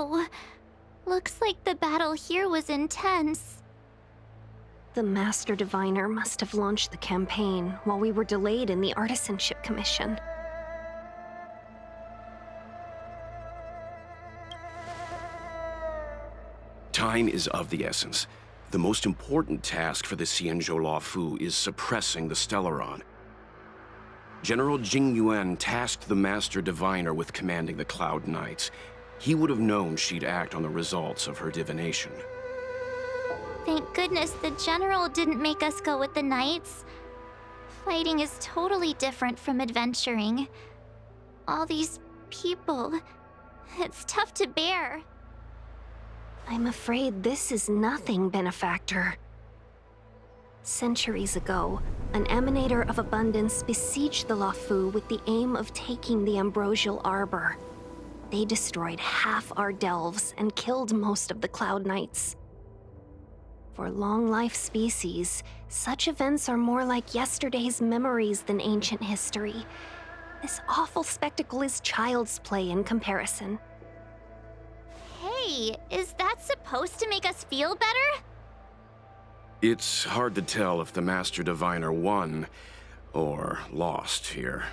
Oh, looks like the battle here was intense. The Master Diviner must have launched the campaign while we were delayed in the Artisanship Commission. Time is of the essence. The most important task for the Xianzhou Luofu is suppressing the Stellaron. General Jing Yuan tasked the Master Diviner with commanding the Cloud Knights. He would have known she'd act on the results of her divination. Thank goodness the General didn't make us go with the Knights. Fighting is totally different from adventuring. All these people, it's tough to bear. I'm afraid this is nothing, Benefactor. Centuries ago, an Emanator of Abundance besieged the Luofu with the aim of taking the Ambrosial Arbor. They destroyed half our delves and killed most of the Cloud Knights. For long-life species, such events are more like yesterday's memories than ancient history. This awful spectacle is child's play in comparison. Hey, is that supposed to make us feel better? It's hard to tell if the Master Diviner won or lost here.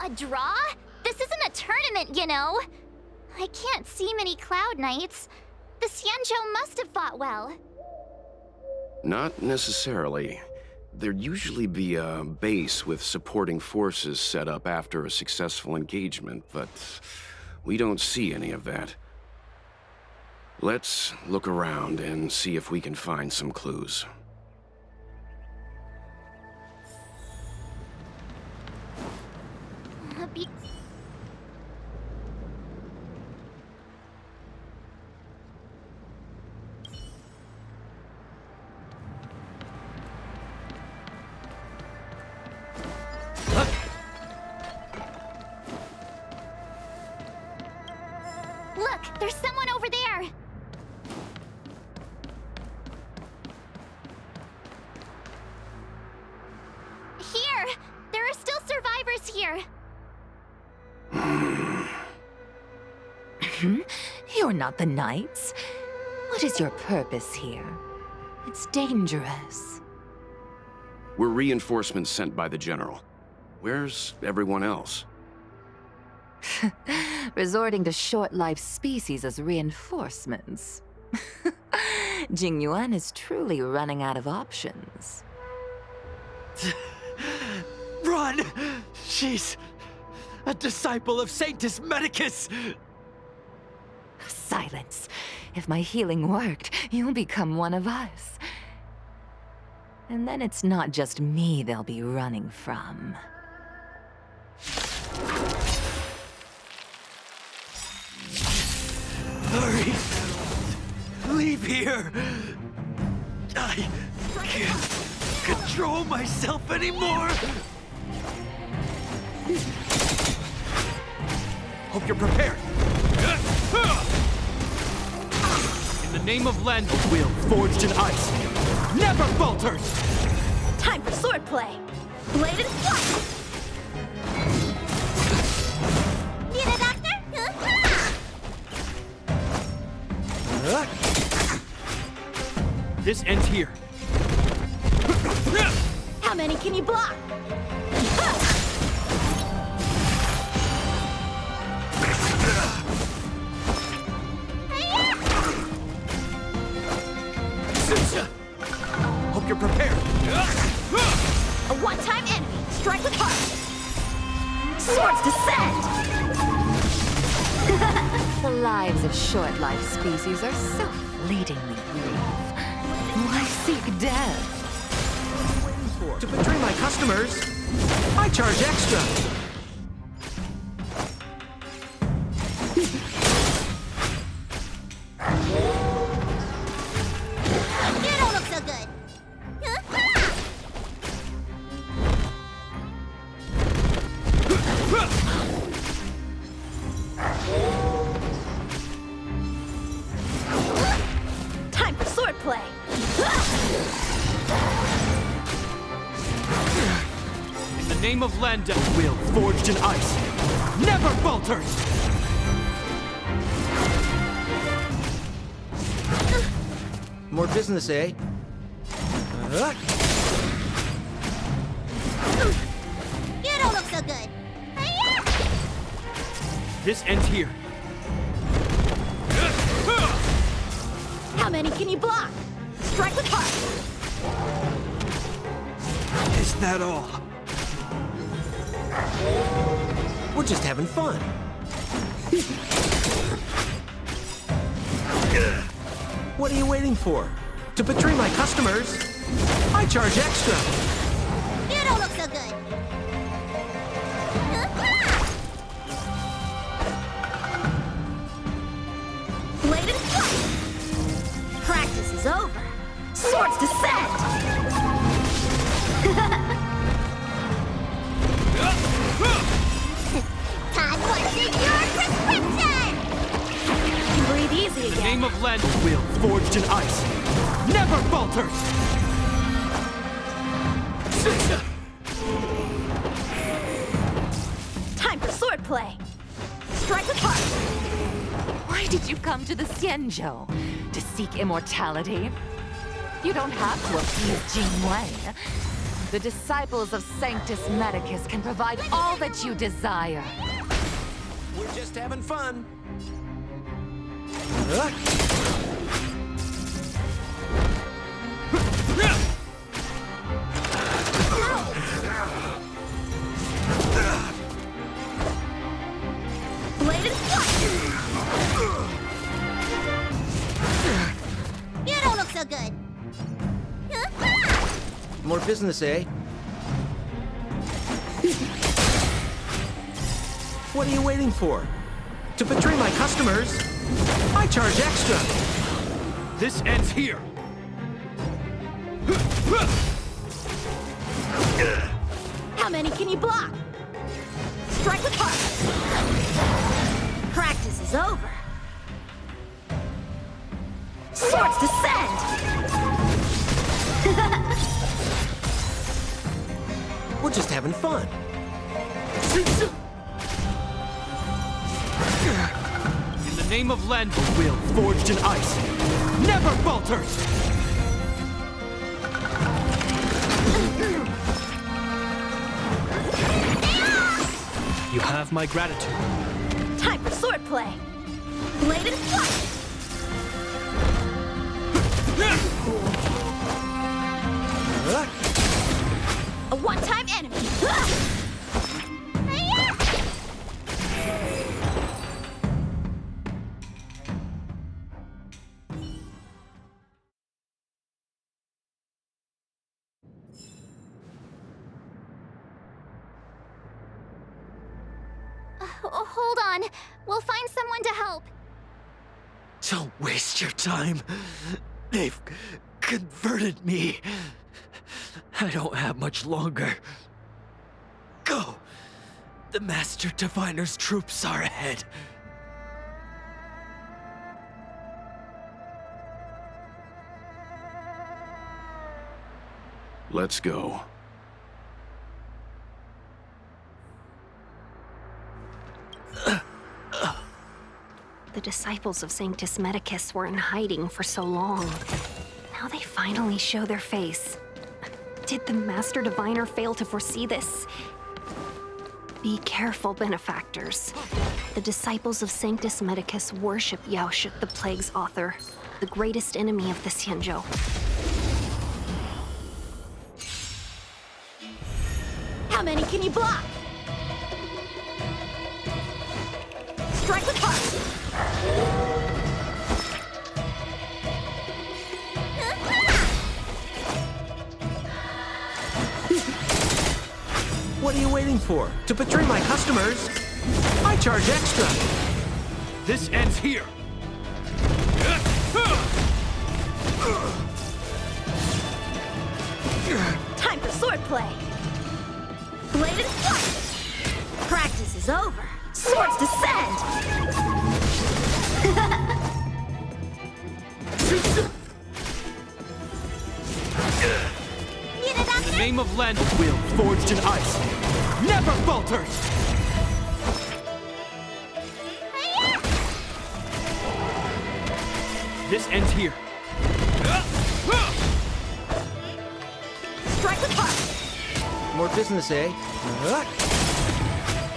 A draw? This isn't a tournament, you know. I can't see many Cloud Knights. The Xianzhou must have fought well. Not necessarily. There'd usually be a base with supporting forces set up after a successful engagement, but we don't see any of that. Let's look around and see if we can find some clues. Look, there's someone over there! Here! There are still survivors here! You're not the Knights. What is your purpose here? It's dangerous. We're reinforcements sent by the General. Where's everyone else? Resorting to short-lived species as reinforcements. Jing Yuan is truly running out of options. Run! She's a disciple of Sanctus Medicus! Silence. If my healing worked, you'll become one of us. And then it's not just me they'll be running from. Hurry! Leave here! I can't control myself anymore! Hope you're prepared! In the name of Len, a will forged in ice never falters! Time for swordplay! Blade and flight! Need a doctor? This ends here. How many can you block? Hope you're prepared. A one-time enemy! Strike with heart! Swords descend! The lives of short-lived species are so fleetingly brief. Why seek death? To betray my customers, I charge extra. You don't look so good. Time for swordplay! In the the name of Lenda, will forged in ice never falters! More business, eh? You don't look so good. This ends here. How many can you block? Strike with heart. Is that all? We're just having fun. What are you waiting for? To betray my customers? I charge extra. You don't look so good. Blade and flight. Practice is over. Swords descend. Time what's in your prescription? Breathe easy The again. name of Lenda, will forged in ice never falters! Time for swordplay. Strike with heart. Why did you come to the Xianzhou? To seek immortality? You don't have to appease Jingwei. The disciples of Sanctus Medicus can provide all that you desire. We're just having fun. Blade and flight. You don't look so good. More business, eh? What are you waiting for? To betray my customers? I charge extra. This ends here. How many can you block? Strike with heart. Practice is over. Swords descend. We're just having fun. In the name of Lenda, will forged in ice never falters! You have my gratitude. Time for swordplay. Blade and flight. A one-time enemy. Hold on. We'll find someone to help. Don't waste your time. They've converted me. I don't have much longer. Go! The Master Diviner's troops are ahead. Let's go. The disciples of Sanctus Medicus were in hiding for so long. Now they finally show their face. Did the Master Diviner fail to foresee this? Be careful, benefactors. The disciples of Sanctus Medicus worship Yaoshut, the Plague's author, the greatest enemy of the Xianzhou. How many can you block? Strike with heart. What are you waiting for? To betray my customers? I charge extra. This ends here. Time for swordplay. Blade and flight. Practice is over. Swords descend. You did that name of Len, a will forged in ice never falters! This ends here. Strike with heart! More business, eh?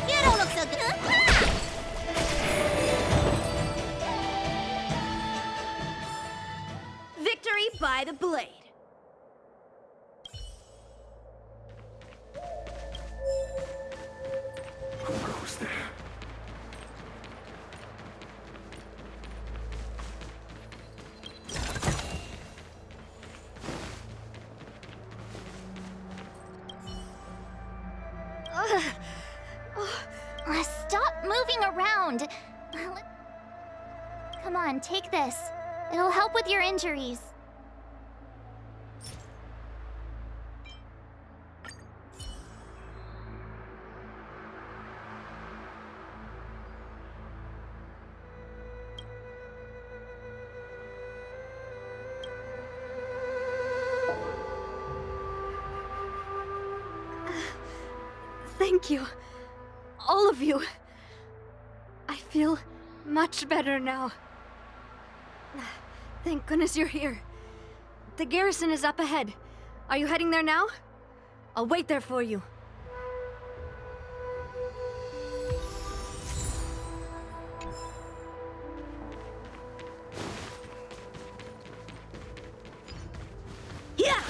You don't look so good. Victory by the blade. Who goes there? Stop moving around. Come on, take this. It'll help with your injuries. Thank you. All of you. I feel much better now. Thank goodness you're here. The garrison is up ahead. Are you heading there now? I'll wait there for you. Yeah!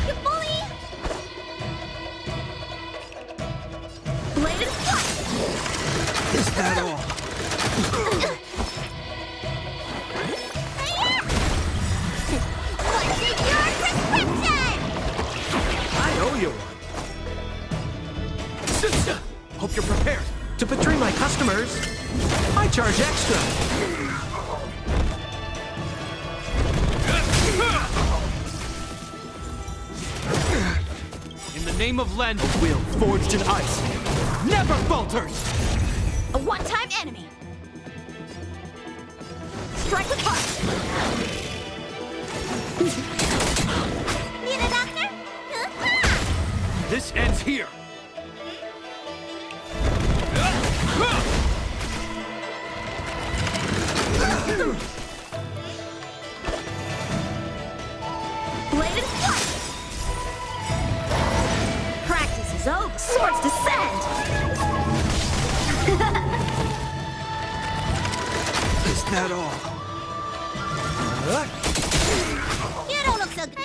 You bully! Blade and flight! Is that all? What's in your prescription? I owe you one. Hope you're prepared. To betray my customers, I charge extra. In the name of Len, a will forged in ice never falters! A one-time enemy. Strike with heart. Need a doctor? This ends here! Blade and flight. Practice is over. Swords descend. Is that all? You don't look so good.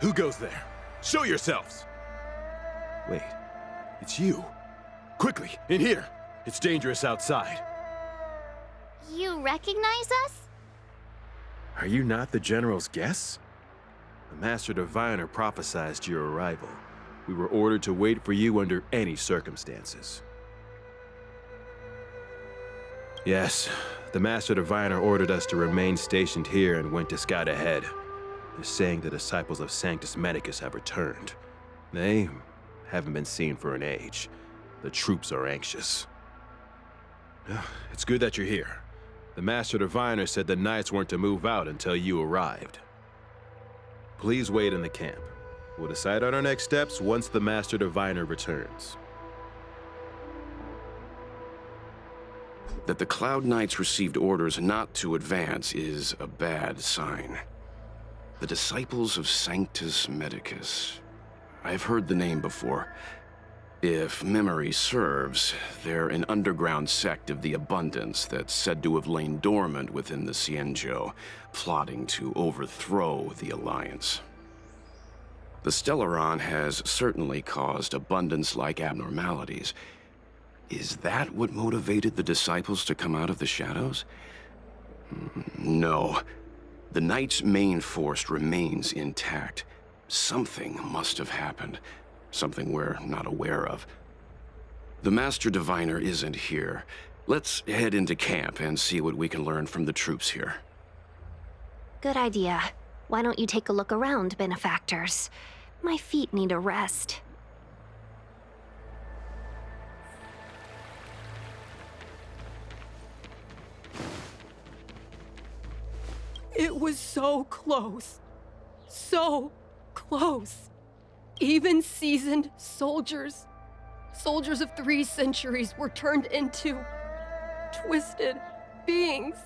Who goes there? Show yourselves! Wait, it's you. Quickly, in here. It's dangerous outside. You recognize us? Are you not the General's guests? The Master Diviner prophesied your arrival. We were ordered to wait for you under any circumstances. Yes, the Master Diviner ordered us to remain stationed here and went to scout ahead. They're saying the disciples of Sanctus Medicus have returned. They haven't been seen for an age. The troops are anxious. It's good that you're here. The Master Diviner said the Knights weren't to move out until you arrived. Please wait in the camp. We'll decide on our next steps once the Master Diviner returns. That the Cloud Knights received orders not to advance is a bad sign. The disciples of Sanctus Medicus. I've heard the name before. If memory serves, they're an underground sect of the Abundance that's said to have lain dormant within the Xianzhou, plotting to overthrow the Alliance. The Stellaron has certainly caused Abundance-like abnormalities. Is that what motivated the disciples to come out of the shadows? No. The Knight's main force remains intact. Something must have happened. Something we're not aware of. The Master Diviner isn't here. Let's head into camp and see what we can learn from the troops here. Good idea. Why don't you take a look around, benefactors? My feet need a rest. It was so close. So close. Even seasoned soldiers of 3 centuries were turned into twisted beings.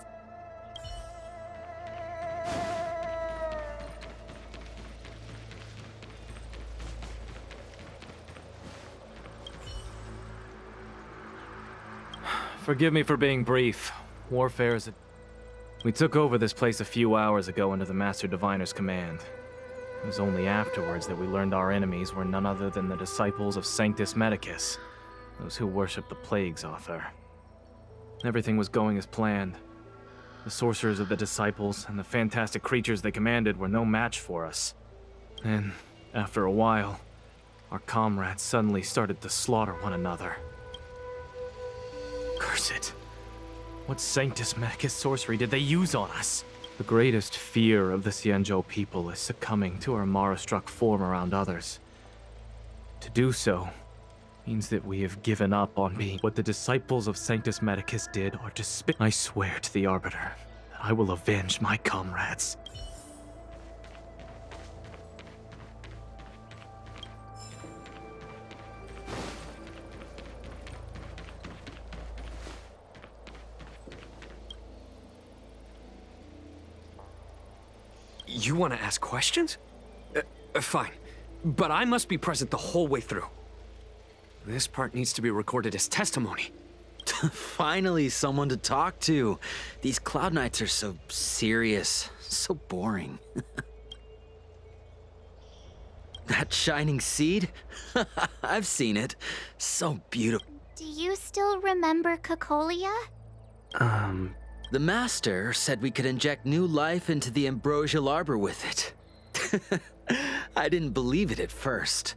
Forgive me for being brief. Warfare is We took over this place a few hours ago under the Master Diviner's command. It was only afterwards that we learned our enemies were none other than the disciples of Sanctus Medicus, those who worship the Plague's author. Everything was going as planned. The sorcerers of the disciples and the fantastic creatures they commanded were no match for us. And, after a while, our comrades suddenly started to slaughter one another. Curse it. What Sanctus Medicus sorcery did they use on us? The greatest fear of the Xianzhou people is succumbing to our Mara-struck form around others. To do so means that we have given up on being what the disciples of Sanctus Medicus did are I swear to the Arbiter that I will avenge my comrades. You want to ask questions? Fine. But I must be present the whole way through. This part needs to be recorded as testimony. Finally, someone to talk to. These Cloud Knights are so serious, so boring. That shining seed? I've seen it. So beautiful. Do you still remember Cocolia? The Master said we could inject new life into the ambrosial arbor with it. I didn't believe it at first.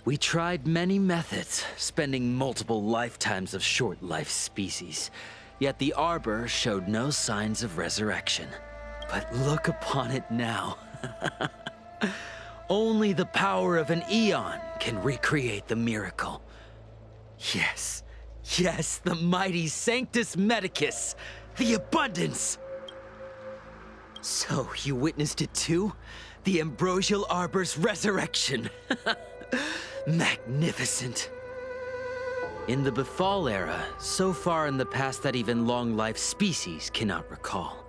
We tried many methods, spending multiple lifetimes of short-life species, yet the arbor showed no signs of resurrection. But look upon it now. Only the power of an eon can recreate the miracle. Yes, the mighty Sanctus Medicus, the Abundance! So, you witnessed it too? The ambrosial arbor's resurrection! Magnificent! In the Befall era, so far in the past that even long-life species cannot recall,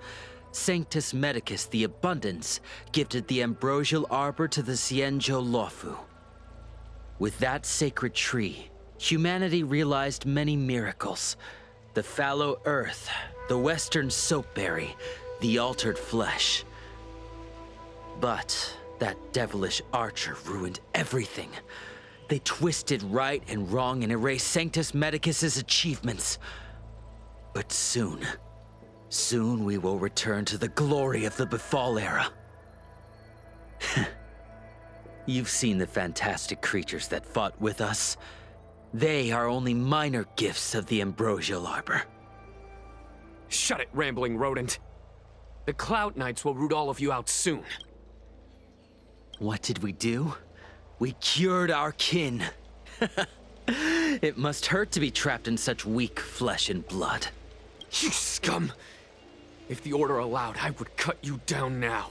Sanctus Medicus the Abundance gifted the ambrosial arbor to the Xianzhou Luofu. With that sacred tree, humanity realized many miracles. The fallow earth, the western soapberry, the altered flesh. But that devilish archer ruined everything. They twisted right and wrong and erased Sanctus Medicus's achievements. But soon we will return to the glory of the Befall era. You've seen the fantastic creatures that fought with us. They are only minor gifts of the ambrosial arbor. Shut it, rambling rodent. The Cloud Knights will root all of you out soon. What did we do? We cured our kin. It must hurt to be trapped in such weak flesh and blood. You scum! If the Order allowed, I would cut you down now.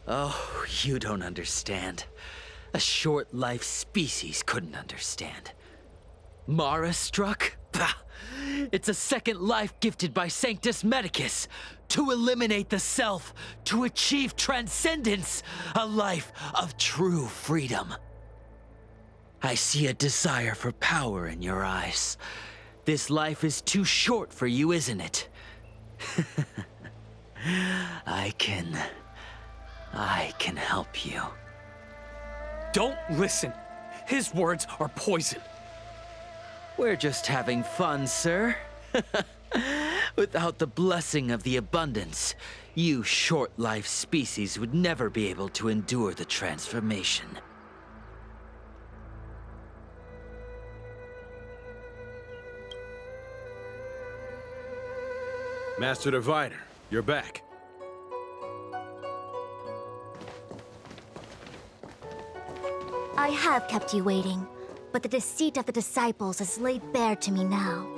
Oh, you don't understand. A short-life species couldn't understand. Mara struck? Bah! It's a second life gifted by Sanctus Medicus to eliminate the self, to achieve transcendence, a life of true freedom. I see a desire for power in your eyes. This life is too short for you, isn't it? I can help you. Don't listen. His words are poison. We're just having fun, sir. Without the blessing of the abundance, you short-life species would never be able to endure the transformation. Master Diviner, you're back. I have kept you waiting, but the deceit of the disciples is laid bare to me now.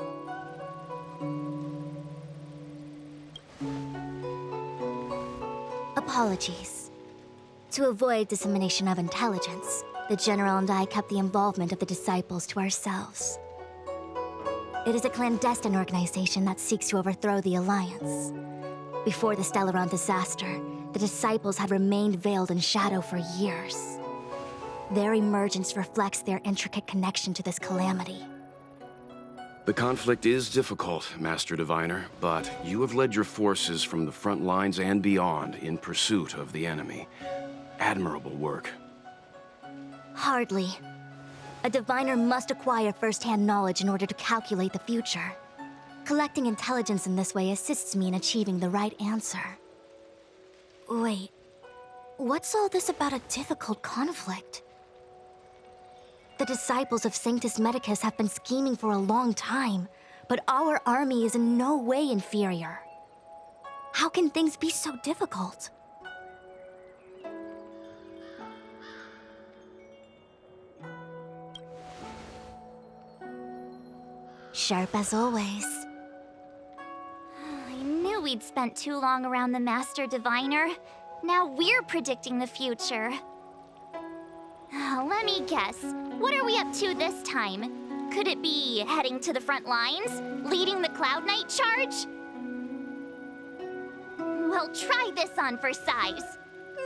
Apologies. To avoid dissemination of intelligence, the General and I kept the involvement of the disciples to ourselves. It is a clandestine organization that seeks to overthrow the Alliance. Before the Stellaron disaster, the disciples had remained veiled in shadow for years. Their emergence reflects their intricate connection to this calamity. The conflict is difficult, Master Diviner, but you have led your forces from the front lines and beyond in pursuit of the enemy. Admirable work. Hardly. A diviner must acquire first-hand knowledge in order to calculate the future. Collecting intelligence in this way assists me in achieving the right answer. Wait, what's all this about a difficult conflict? The disciples of Sanctus Medicus have been scheming for a long time, but our army is in no way inferior. How can things be so difficult? Sharp as always. I knew we'd spent too long around the Master Diviner. Now we're predicting the future. Let me guess. What are we up to this time? Could it be heading to the front lines? Leading the Cloud Knight charge? Well, try this on for size.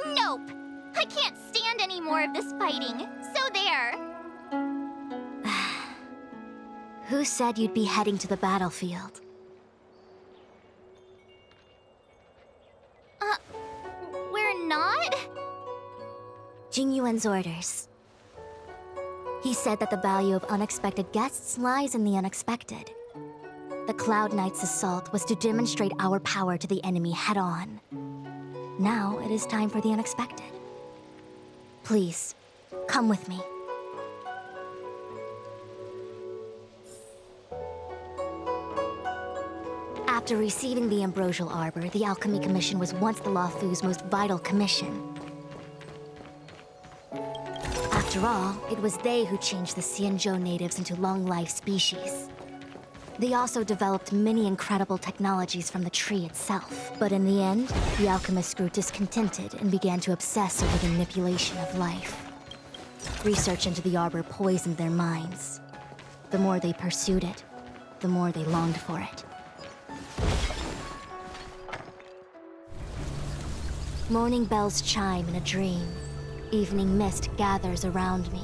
Nope! I can't stand any more of this fighting. So there. Who said you'd be heading to the battlefield? We're not? Jing Yuan's orders. He said that the value of unexpected guests lies in the unexpected. The Cloud Knight's assault was to demonstrate our power to the enemy head-on. Now it is time for the unexpected. Please, come with me. After receiving the Ambrosial Arbor, the Alchemy Commission was once the Luofu's most vital commission. After all, it was they who changed the Xianzhou natives into long-life species. They also developed many incredible technologies from the tree itself. But in the end, the alchemists grew discontented and began to obsess over the manipulation of life. Research into the arbor poisoned their minds. The more they pursued it, the more they longed for it. Morning bells chime in a dream. Evening mist gathers around me.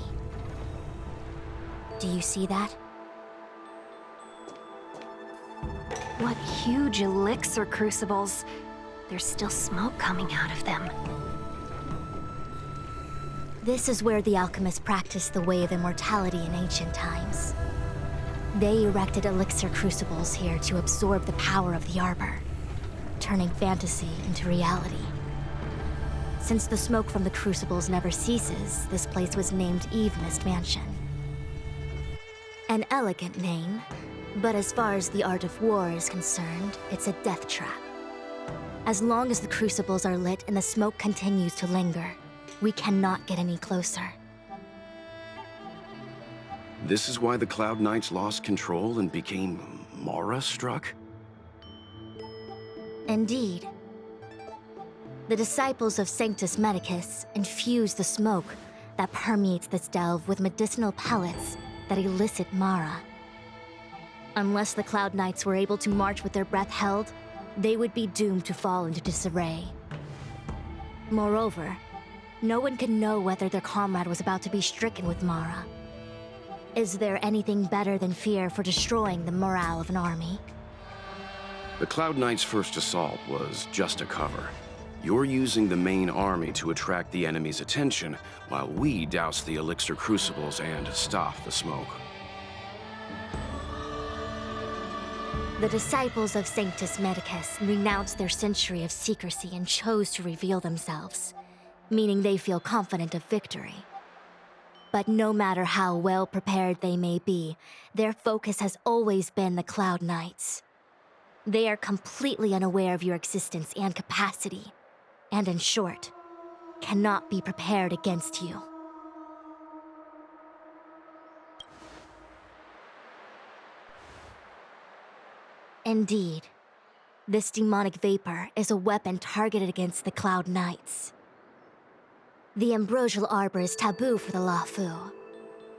Do you see that? What huge elixir crucibles. There's still smoke coming out of them. This is where the alchemists practiced the way of immortality in ancient times. They erected elixir crucibles here to absorb the power of the arbor, turning fantasy into reality. Since the smoke from the crucibles never ceases, this place was named Eve Mist Mansion. An elegant name, but as far as the art of war is concerned, it's a death trap. As long as the crucibles are lit and the smoke continues to linger, we cannot get any closer. This is why the Cloud Knights lost control and became Mara-struck? Indeed. The disciples of Sanctus Medicus infuse the smoke that permeates this delve with medicinal pellets that elicit Mara. Unless the Cloud Knights were able to march with their breath held, they would be doomed to fall into disarray. Moreover, no one could know whether their comrade was about to be stricken with Mara. Is there anything better than fear for destroying the morale of an army? The Cloud Knight's first assault was just a cover. You're using the main army to attract the enemy's attention, while we douse the elixir crucibles and stop the smoke. The disciples of Sanctus Medicus renounced their century of secrecy and chose to reveal themselves, meaning they feel confident of victory. But no matter how well prepared they may be, their focus has always been the Cloud Knights. They are completely unaware of your existence and capacity, and in short, cannot be prepared against you. Indeed, this demonic vapor is a weapon targeted against the Cloud Knights. The ambrosial arbor is taboo for the Luofu,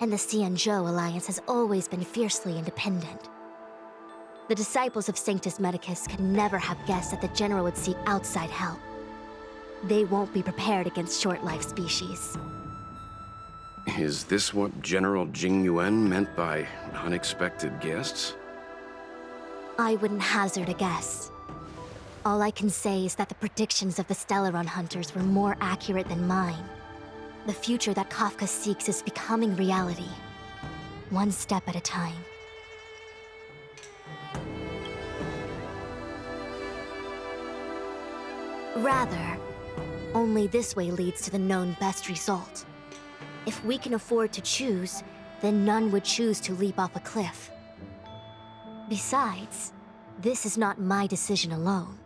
and the Xianzhou alliance has always been fiercely independent. The disciples of Sanctus Medicus could never have guessed that the General would seek outside help. They won't be prepared against short-life species. Is this what General Jing Yuan meant by unexpected guests? I wouldn't hazard a guess. All I can say is that the predictions of the Stellaron hunters were more accurate than mine. The future that Kafka seeks is becoming reality, one step at a time. Rather, only this way leads to the known best result. If we can afford to choose, then none would choose to leap off a cliff. Besides, this is not my decision alone.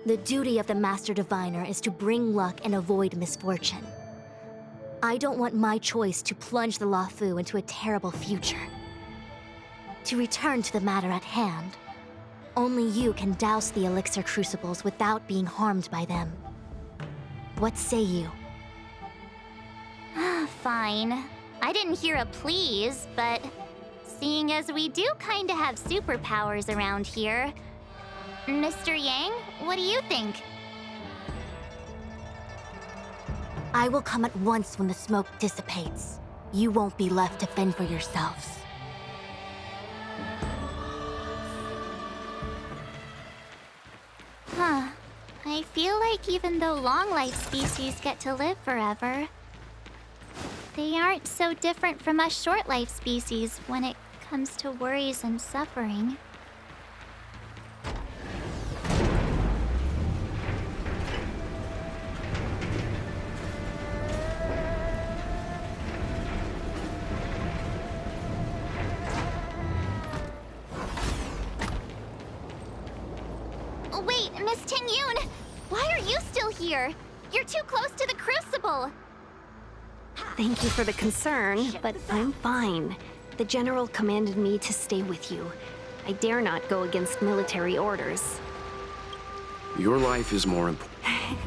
The duty of the Master Diviner is to bring luck and avoid misfortune. I don't want my choice to plunge the Luofu into a terrible future. To return to the matter at hand, only you can douse the elixir crucibles without being harmed by them. What say you? Fine. I didn't hear a please, but seeing as we do kinda have superpowers around here, Mr. Yang, what do you think? I will come at once when the smoke dissipates. You won't be left to fend for yourselves. Huh. I feel like even though long-life species get to live forever, they aren't so different from us short-life species when it comes to worries and suffering. Wait, Miss Tingyun! Why are you still here? You're too close to the crucible! Thank you for the concern, but I'm fine. The General commanded me to stay with you. I dare not go against military orders. Your life is more important.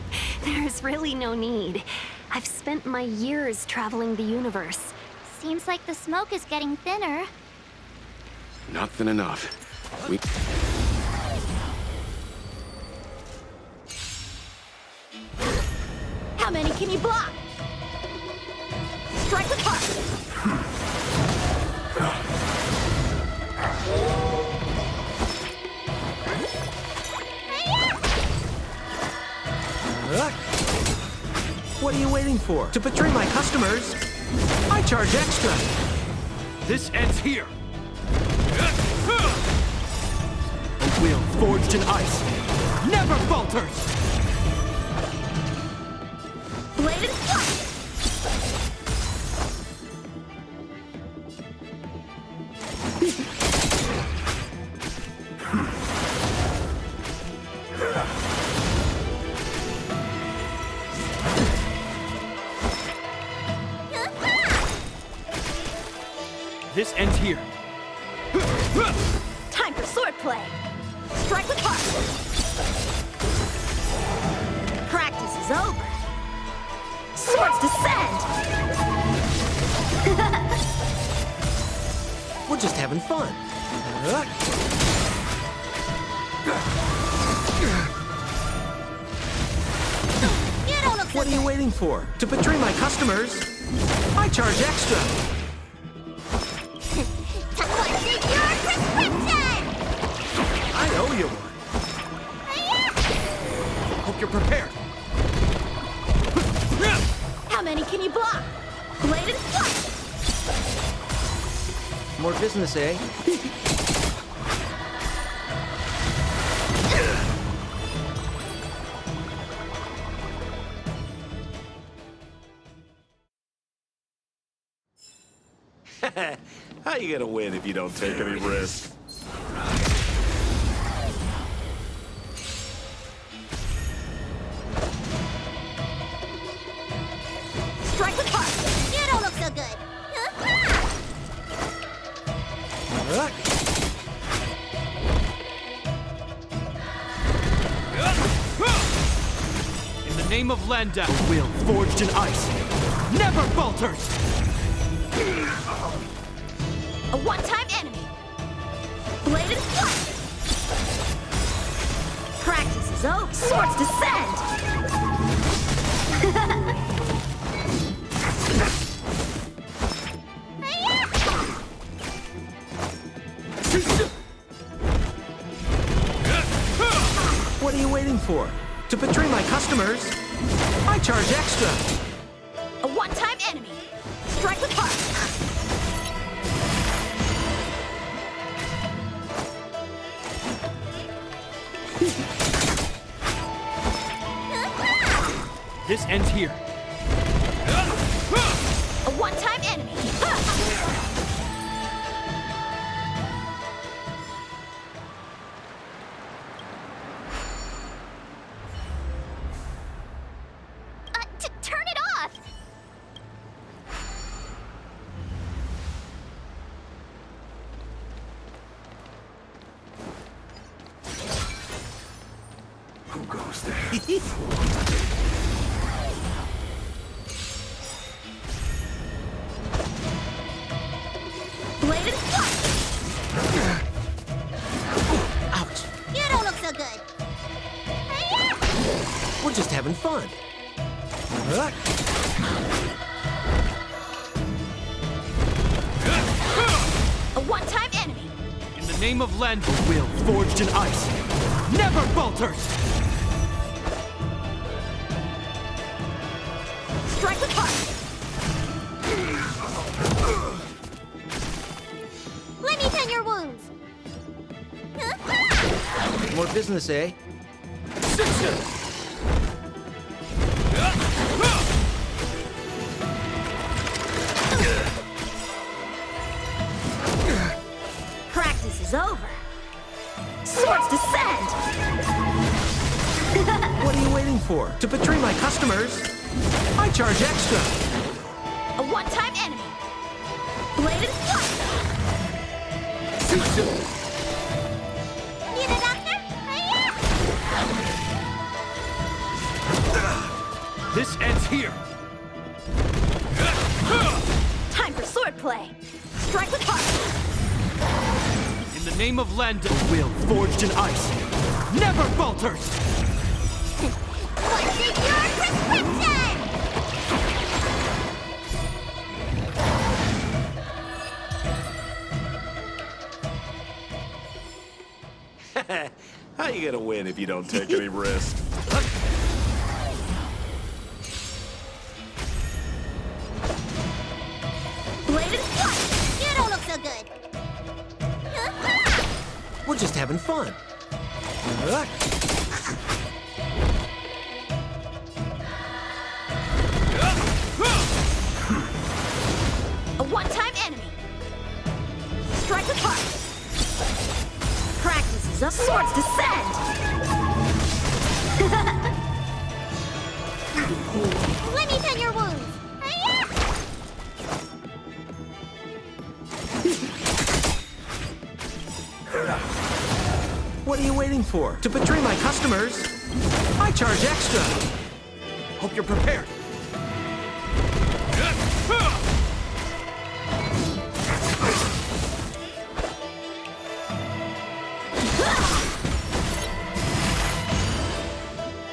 There's really no need. I've spent my years traveling the universe. Seems like the smoke is getting thinner. Not thin enough. We... How many can you block? Strike with heart! What are you waiting for? To betray my customers? I charge extra! This ends here! A will forged in ice never falters! Bladed flight! This ends here. Time for swordplay! Strike with heart! Practice is over! Swords descend! We're just having fun. You don't look What are you waiting for? To betray my customers? I charge extra! business, eh? How you gonna win if you don't take any risks? Strike with heart! You don't look so good! In the name of Lenda, the will forged in ice never falters! A one-time enemy! Bladed flight! Practice is over! Swords descend! What are you waiting for? To betray my customers? I charge extra! A one-time enemy! Strike with heart! This ends here. A one-time enemy! Turn it off! Who goes there? Bladed flight! Ouch! You don't look so good! We're just having fun. A one-time enemy! In the name of Lenda, the will forged in ice never falters! Strike with heart! Let me tend your wounds! More business, eh? Practice is over! Swords descend! What are you waiting for? To betray my customers? I charge extra! A one-time enemy! Bladed flight! Need a doctor? This ends here! Time for swordplay! Strike with heart! In the name of Lenda, the will forged in ice never falters! What's in your prescription? How you gonna win if you don't take any risks? Bladed flight! You don't look so good! We're just having fun. A one-time enemy! Strike with heart! Practice is up! Swords descend! Let me tend your wounds! What are you waiting for? To betray my customers? I charge extra! Hope you're prepared.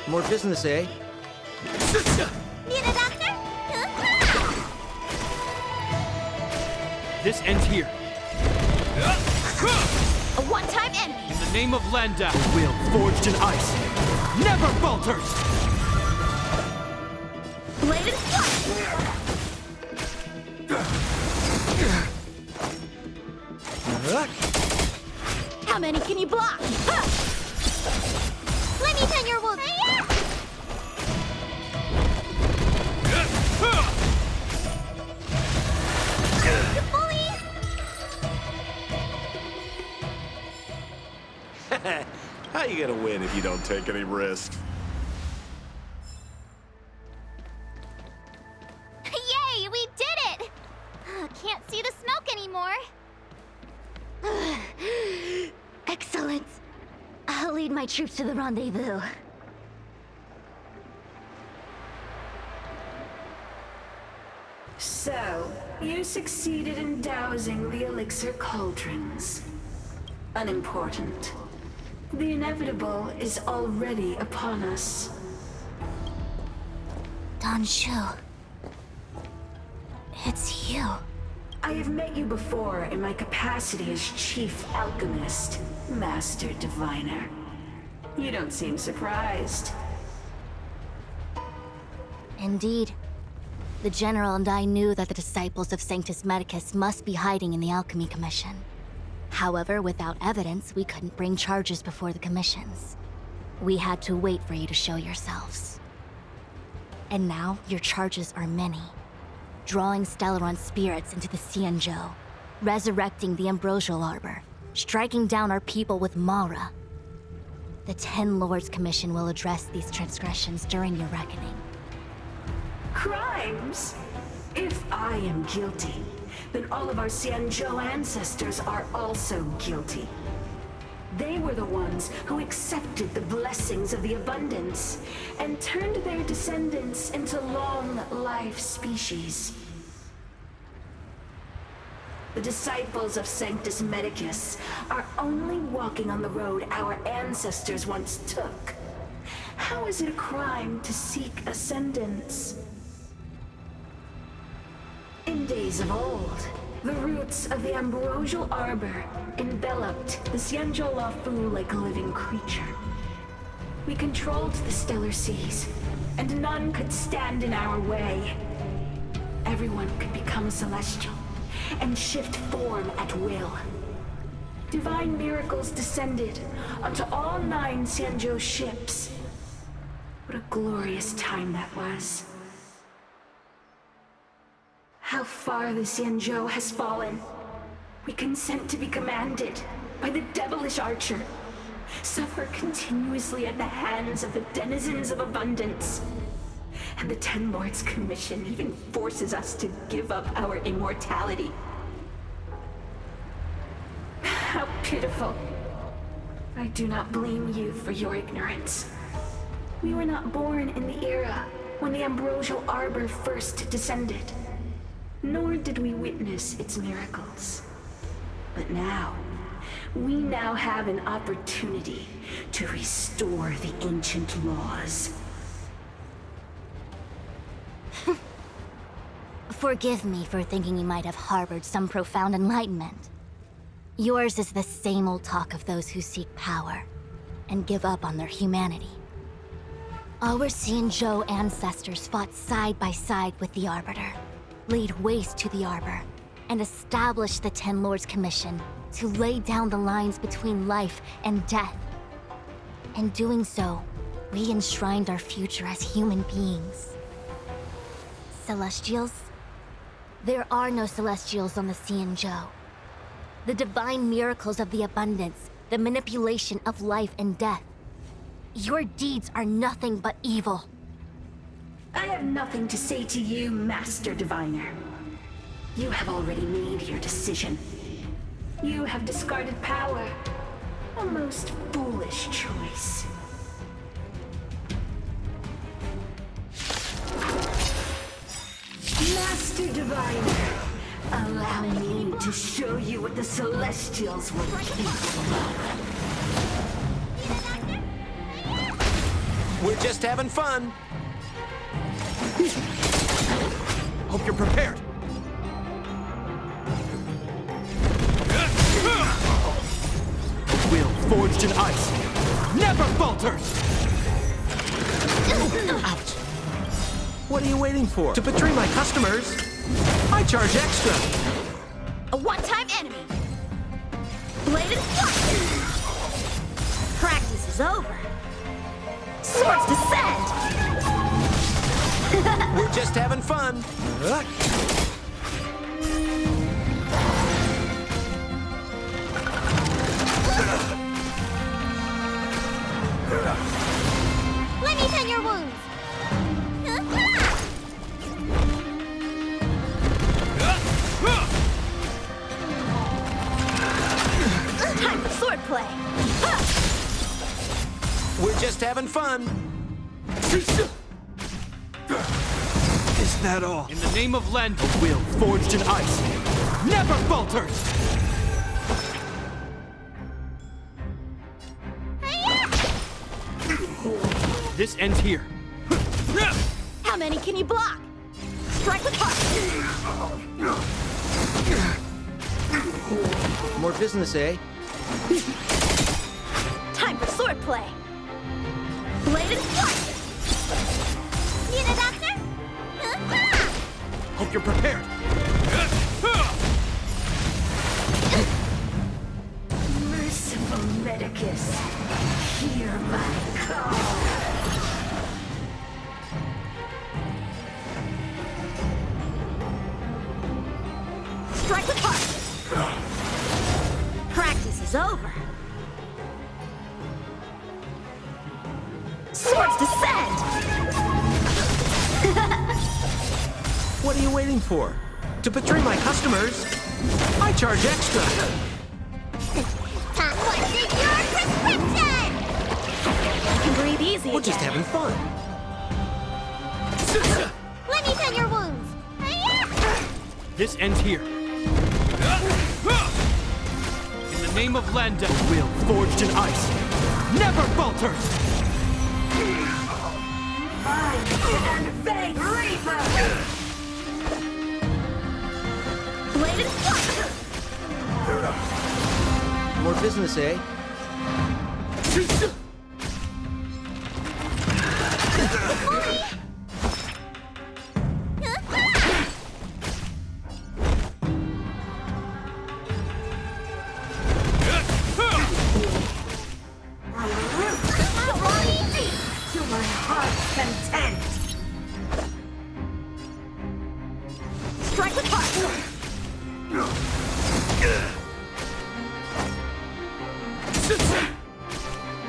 More business, eh? Need a doctor? This ends here. A one-time enemy! In the name of Lenda, the will forged in ice never falters! Bladed flight! How many can you block? Huh! Let me tell your wolf. You bully! How you gonna win if you don't take any risks? Yay, we did it! Can't see the smoke anymore. Excellent. I'll lead my troops to the rendezvous. So, you succeeded in dousing the elixir cauldrons. Unimportant. The inevitable is already upon us. Don Shu. It's you. I have met you before in my capacity as Chief Alchemist, Master Diviner. You don't seem surprised. Indeed. The General and I knew that the disciples of Sanctus Medicus must be hiding in the Alchemy Commission. However, without evidence, we couldn't bring charges before the commissions. We had to wait for you to show yourselves. And now, your charges are many. Drawing Stellaron spirits into the Xianzhou, resurrecting the Ambrosial Arbor, striking down our people with Mara. The Ten Lords Commission will address these transgressions during your reckoning. Crimes? If I am guilty, then all of our Xianzhou ancestors are also guilty. They were the ones who accepted the blessings of the abundance and turned their descendants into long-life species. The disciples of Sanctus Medicus are only walking on the road our ancestors once took. How is it a crime to seek ascendance? In days of old, the roots of the Ambrosial Arbor enveloped the Xianzhou Lafu like a living creature. We controlled the stellar seas, and none could stand in our way. Everyone could become celestial and shift form at will. Divine miracles descended onto all 9 Xianzhou ships. What a glorious time that was. How far the Xianzhou has fallen. We consent to be commanded by the devilish archer. Suffer continuously at the hands of the denizens of abundance. And the Ten Lords Commission even forces us to give up our immortality. How pitiful. I do not blame you for your ignorance. We were not born in the era when the Ambrosial Arbor first descended. Nor did we witness its miracles. But now, we now have an opportunity to restore the ancient laws. Forgive me for thinking you might have harbored some profound enlightenment. Yours is the same old talk of those who seek power and give up on their humanity. Our Xianzhou ancestors fought side by side with the Arbiter, laid waste to the Arbor, and established the Ten Lords Commission to lay down the lines between life and death. In doing so, we enshrined our future as human beings. Celestials? There are no Celestials on the Xianzhou. The divine miracles of the abundance, the manipulation of life and death. Your deeds are nothing but evil. I have nothing to say to you, Master Diviner. You have already made your decision. You have discarded power. A most foolish choice. Master Diviner, allow me to show you what the Celestials were capable of. We're just having fun. Hope you're prepared. Will forged in ice never falters! Ouch. What are you waiting for? To betray my customers, I charge extra. A one-time enemy. Blade and flight! Practice is over. Swords descend! We're just having fun. Let me tend your wounds. Time for swordplay! We're just having fun. Is that all? In the name of Len, a will forged in ice never falters! This ends here. How many can you block? Strike with heart! More business, eh? Time for swordplay! Blade and flight! Need a doctor? Hope you're prepared. Merciful Medicus, hear my call. Strike with heart! Practice is over. Swords descend! What are you waiting for? To betray my customers? I charge extra. What's in your prescription? You can breathe easy We're just again. having fun. Let me tend your wounds. This ends here. In the name of Landa, will forged in ice never falters! And vague reaper! Blade and flight! More business, eh? To my heart's content! Strike with heart!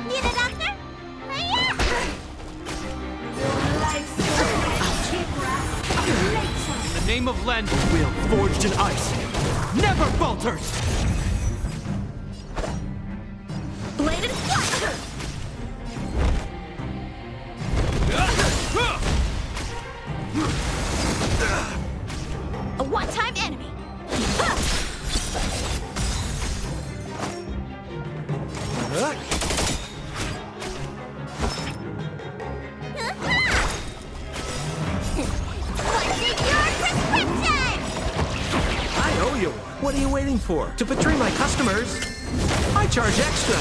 Need a doctor? In the name of Len, will forged in ice never falters! Blade and flight! A one-time enemy! What's in your prescription? I owe you one. What are you waiting for? To betray my customers? I charge extra.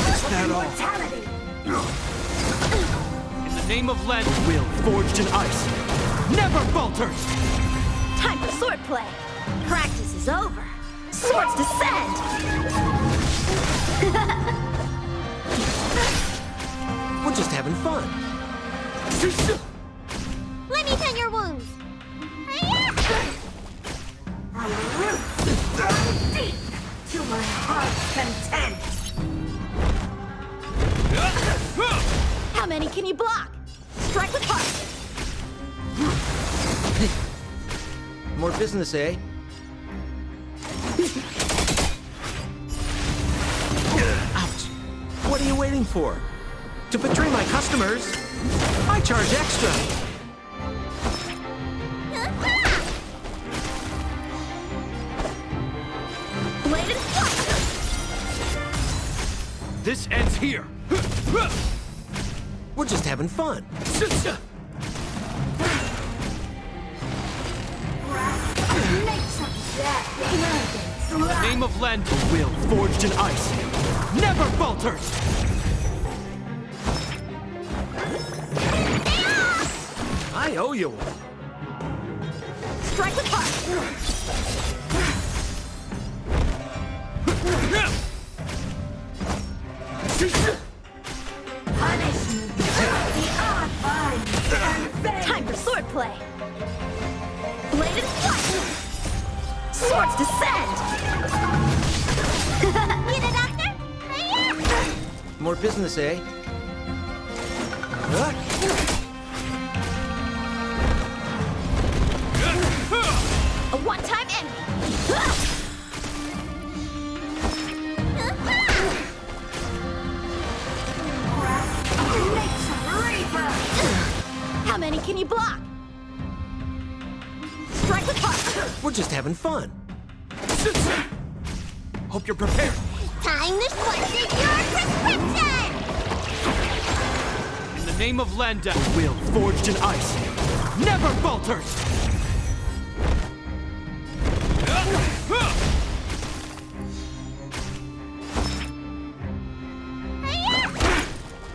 Is that all? In the name of Len, will forged in ice never falters! Time for swordplay! Practice is over. Swords descend! We're just having fun. Let me tend your wounds. Deep to my heart's content! How many can you block? Strike with heart! More business, eh? Ouch. What are you waiting for? To betray my customers? I charge extra. Blade and flight! This ends here! We're just having fun. In the name of Len, will forged in ice never falters! I owe you one. Strike with heart! Punishment beyond mine and fate. Time for swordplay! Bladed flight! Swords descend! Need a doctor? Hiya! More business, eh? A one-time enemy! How many can you block? Strike with heart! We're just having fun. Hope you're prepared. Time to switch your prescription! In the name of Lenda, will forged in ice never falters!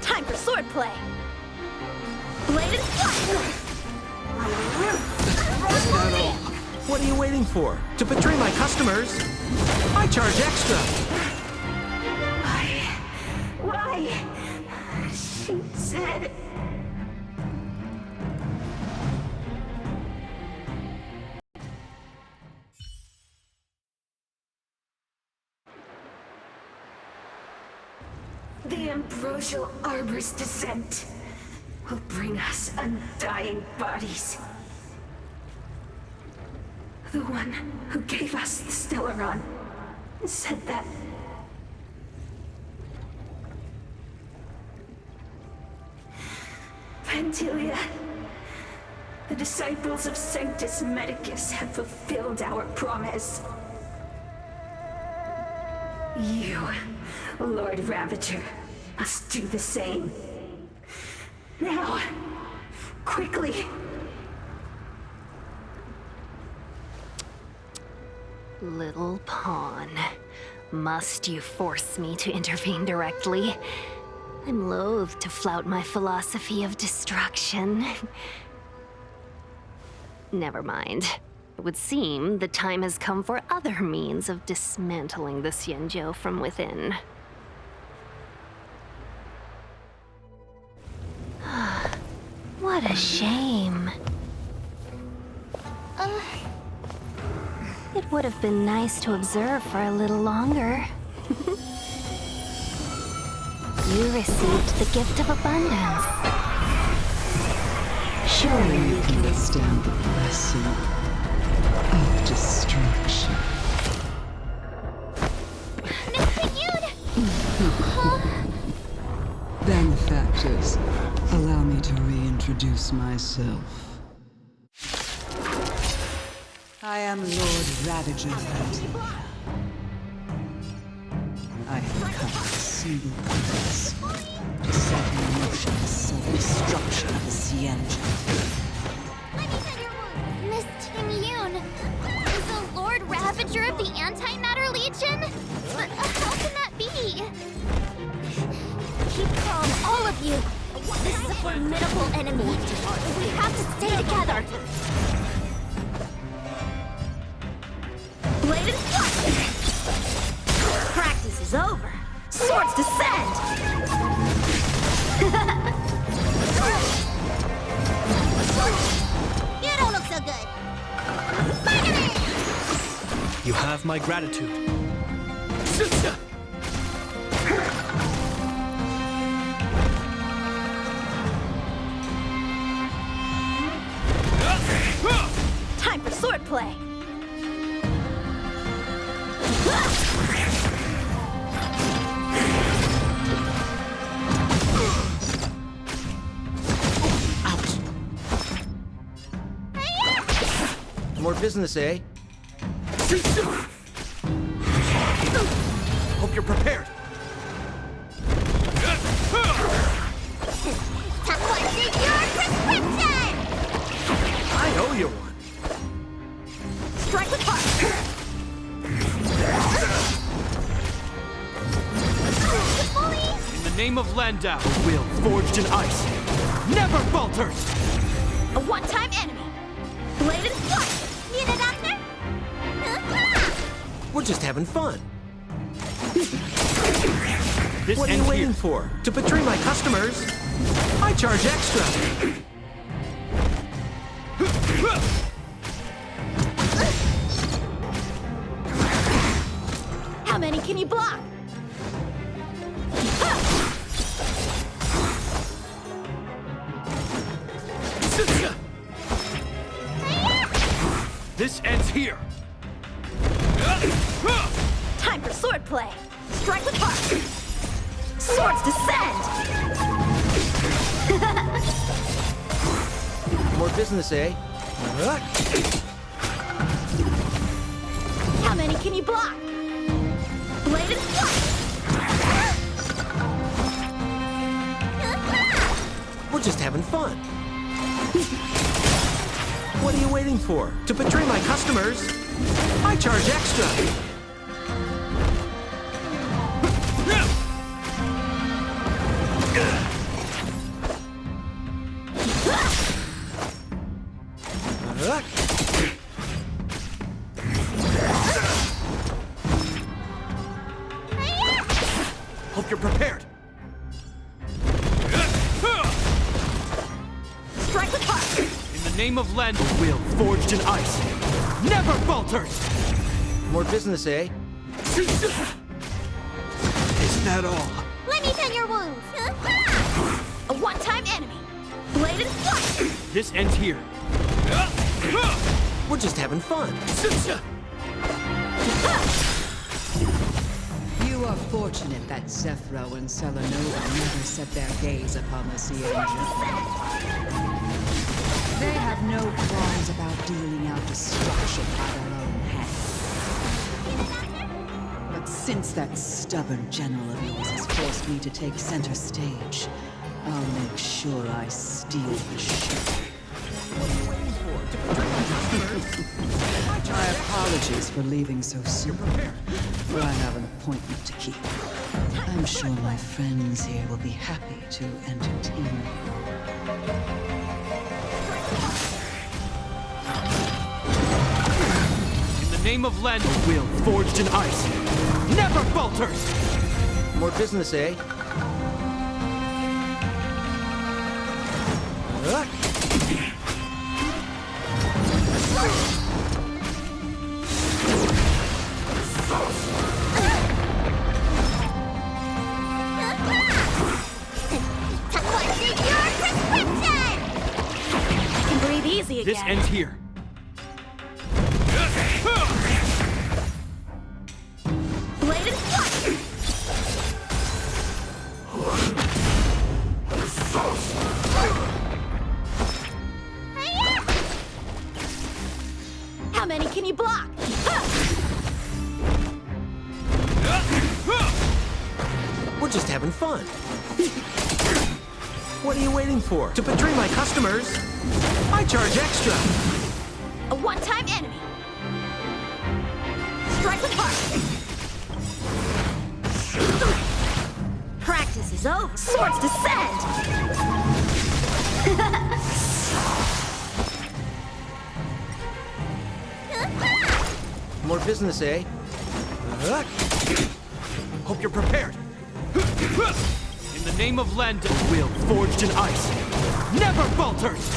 Time for swordplay! Bladed flight! What are you waiting for? To betray my customers? I charge extra. Why? She said... The ambrosial arbor's descent will bring us undying bodies. The one who gave us the Stellaron said that. Pantilia, the disciples of Sanctus Medicus have fulfilled our promise. You, Lord Ravager, must do the same. Now, quickly. Little pawn. Must you force me to intervene directly? I'm loath to flout my philosophy of destruction. Never mind. It would seem the time has come for other means of dismantling the Xianzhou from within. What a shame. It would have been nice to observe for a little longer. You received the gift of abundance. Surely you can withstand the blessing of destruction. Benefactors, allow me to reintroduce myself. I am Lord Ravager Pantilia. I have come with a single purpose: to set in motion the self-destruction of the Xianzhou. Miss Ting-Yun, is the Lord Ravager of the Antimatter Legion? But how can that be? Keep calm, all of you. This is a formidable enemy. We have to stay together. Bladed flight! Practice is over. Swords descend! You don't look so good. You have my gratitude. Time for swordplay! More business, eh? Hope you're prepared. What's in your prescription? I owe you one. Strike with heart! In the name of Landau, will forged in ice never falters! A A one-time enemy. Bladed flight. Need a doctor? We're just having fun. This What are you ends waiting here. for? To betray my customers? I charge extra. How many can you block? This ends here. Time for swordplay. Strike with heart. Swords descend. More business, eh? How many can you block? Bladed flight. We're just having fun. What are you waiting for? To betray my customers? I charge extra. Hope you're prepared. Strike with heart. In the name of Len, will forged in ice never falters. More business, eh? Is that all? Let me tend your wounds. A one-time enemy. Bladed flight. This ends here. We're just having fun. You are fortunate that Zephyro and Selenova never set their gaze upon the Cienjo. They have no qualms about dealing out destruction by their own hand. But since that stubborn general of yours has forced me to take center stage, I'll make sure I steal the show. My apologies for leaving so soon, for I have an appointment to keep. I'm sure my friends here will be happy to entertain you. In the name of Len, will forged in ice never falters. More business, eh? Breathe easy again. This ends here. Bladed flight. How many can you block? We're just having fun. What are you waiting for? To betray my customers? I charge extra. A one-time enemy. Strike with heart. Practice is over. Swords descend. More business, eh? Hope you're prepared. In the name of Len, will forged in ice never falters.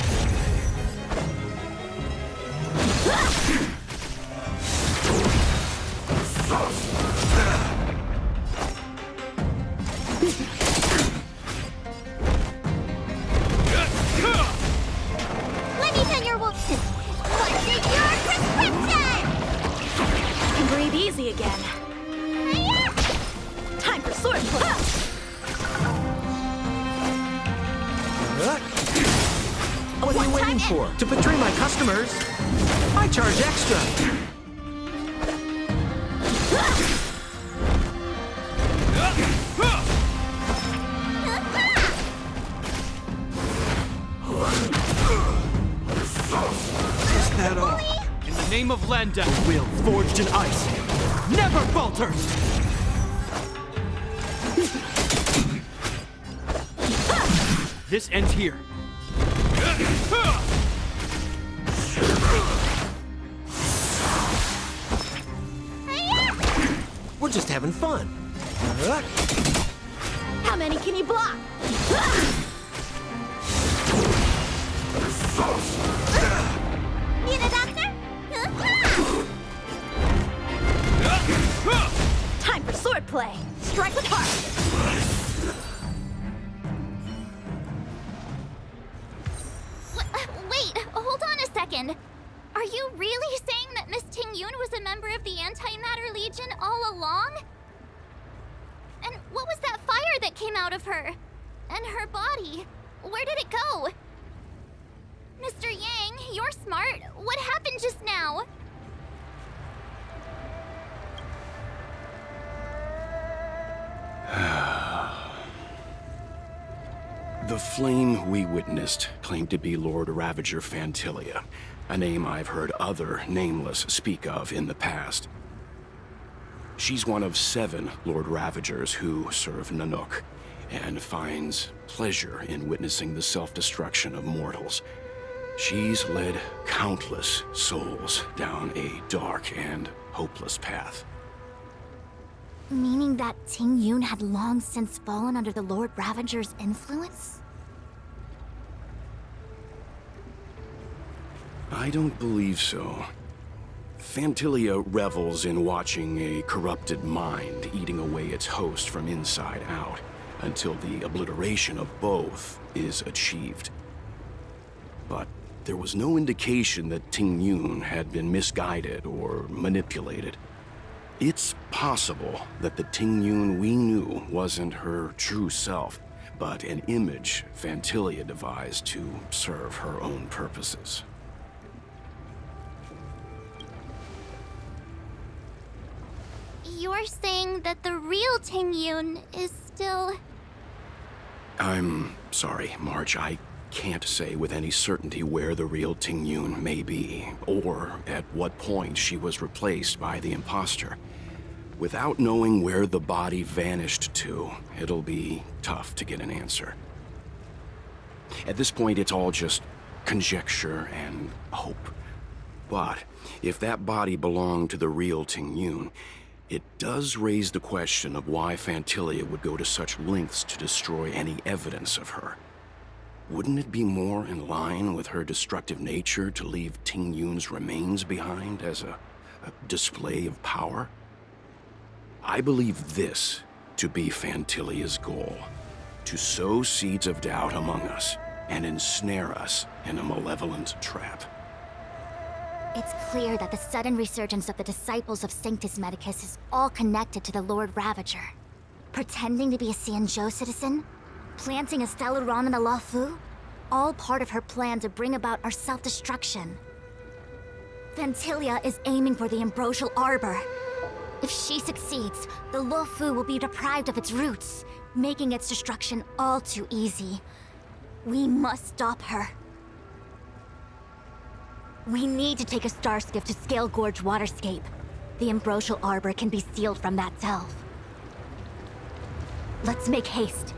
Let me tend your wounds. What's in your prescription? Can breathe easy again. Time for swordplay. What are you waiting for? To betray my customers? I charge extra. Is that all? In the name of Len, will forged in ice never falters. This ends here. just having fun. How many can you block? Need a doctor? Time for swordplay. Strike with heart. Wait, hold on a second. Are you really saying that Miss Ting-Yun was a member of the Antimatter Legion all along? And what was that fire that came out of her? And her body? Where did it go? Mr. Yang, you're smart. What happened just now? The flame we witnessed claimed to be Lord Ravager Fantilia, a name I've heard other Nameless speak of in the past. She's one of 7 Lord Ravagers who serve Nanook, and finds pleasure in witnessing the self-destruction of mortals. She's led countless souls down a dark and hopeless path. Meaning that Ting-Yun had long since fallen under the Lord Ravager's influence? I don't believe so. Fantilia revels in watching a corrupted mind eating away its host from inside out, until the obliteration of both is achieved. But there was no indication that Ting-Yun had been misguided or manipulated. It's possible that the Ting-Yun we knew wasn't her true self, but an image Fantilia devised to serve her own purposes. You're saying that the real Ting-Yun is still... I'm sorry, March. I can't say with any certainty where the real Ting-Yun may be, or at what point she was replaced by the imposter. Without knowing where the body vanished to, it'll be tough to get an answer. At this point, it's all just conjecture and hope. But if that body belonged to the real Ting-Yun, it does raise the question of why Fantilia would go to such lengths to destroy any evidence of her. Wouldn't it be more in line with her destructive nature to leave Ting-Yun's remains behind as a display of power? I believe this to be Fantilia's goal: to sow seeds of doubt among us and ensnare us in a malevolent trap. It's clear that the sudden resurgence of the disciples of Sanctus Medicus is all connected to the Lord Ravager. Pretending to be a Xianzhou citizen? Planting a Stellaron in the Luofu? All part of her plan to bring about our self-destruction. Fantilia is aiming for the Ambrosial Arbor. If she succeeds, the Luofu will be deprived of its roots, making its destruction all too easy. We must stop her. We need to take a star skiff to Scale Gorge Waterscape. The Ambrosial Arbor can be sealed from that delve. Let's make haste.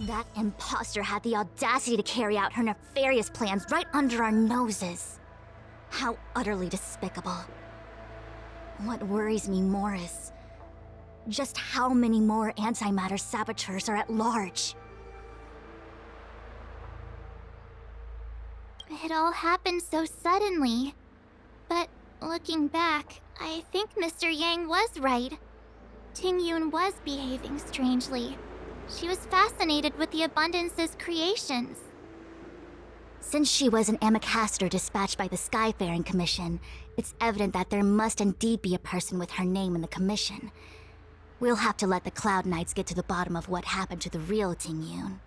That imposter had the audacity to carry out her nefarious plans right under our noses. How utterly despicable. What worries me more is just how many more antimatter saboteurs are at large. It all happened so suddenly. But looking back, I think Mr. Yang was right. Ting-Yun was behaving strangely. She was fascinated with the Abundance's creations. Since she was an Amicastor dispatched by the Skyfaring Commission, it's evident that there must indeed be a person with her name in the commission. We'll have to let the Cloud Knights get to the bottom of what happened to the real Ting-Yun.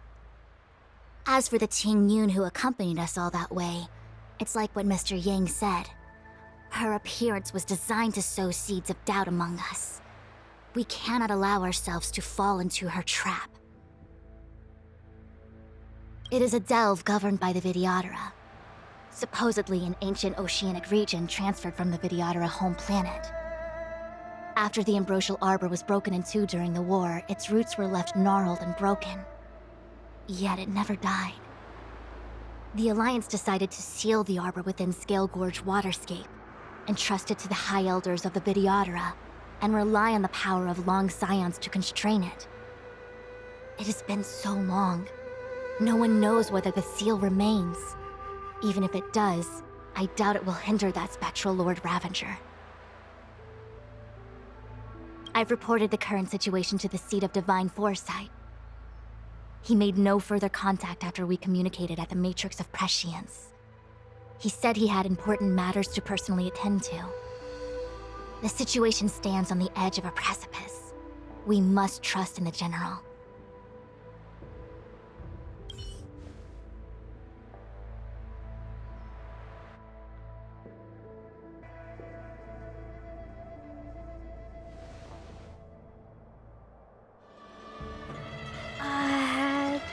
As for the Ting-Yun who accompanied us all that way, it's like what Mr. Yang said. Her appearance was designed to sow seeds of doubt among us. We cannot allow ourselves to fall into her trap. It is a delve governed by the Vidyadhara, supposedly an ancient oceanic region transferred from the Vidyadhara home planet. After the Ambrosial Arbor was broken in two during the war, its roots were left gnarled and broken. Yet it never died. The Alliance decided to seal the arbor within Scale Gorge Waterscape, entrust it to the High Elders of the Vidyadhara, and rely on the power of long scions to constrain it. It has been so long. No one knows whether the seal remains. Even if it does, I doubt it will hinder that spectral Lord Ravager. I've reported the current situation to the Seat of Divine Foresight. He made no further contact after we communicated at the Matrix of Prescience. He said he had important matters to personally attend to. The situation stands on the edge of a precipice. We must trust in the General.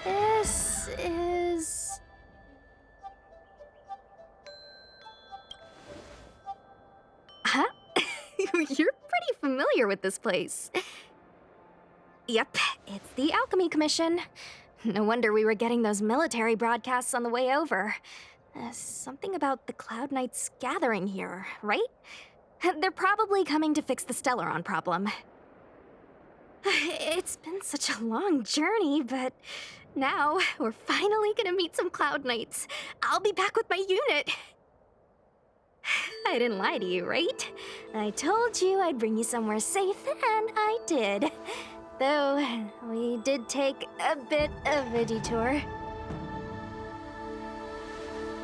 This is... Huh? You're pretty familiar with this place. Yep, it's the Alchemy Commission. No wonder we were getting those military broadcasts on the way over. Something about the Cloud Knights gathering here, right? They're probably coming to fix the Stellaron problem. It's been such a long journey, but now we're finally gonna meet some Cloud Knights. I'll be back with my unit. I didn't lie to you, right? I told you I'd bring you somewhere safe, and I did. Though, we did take a bit of a detour.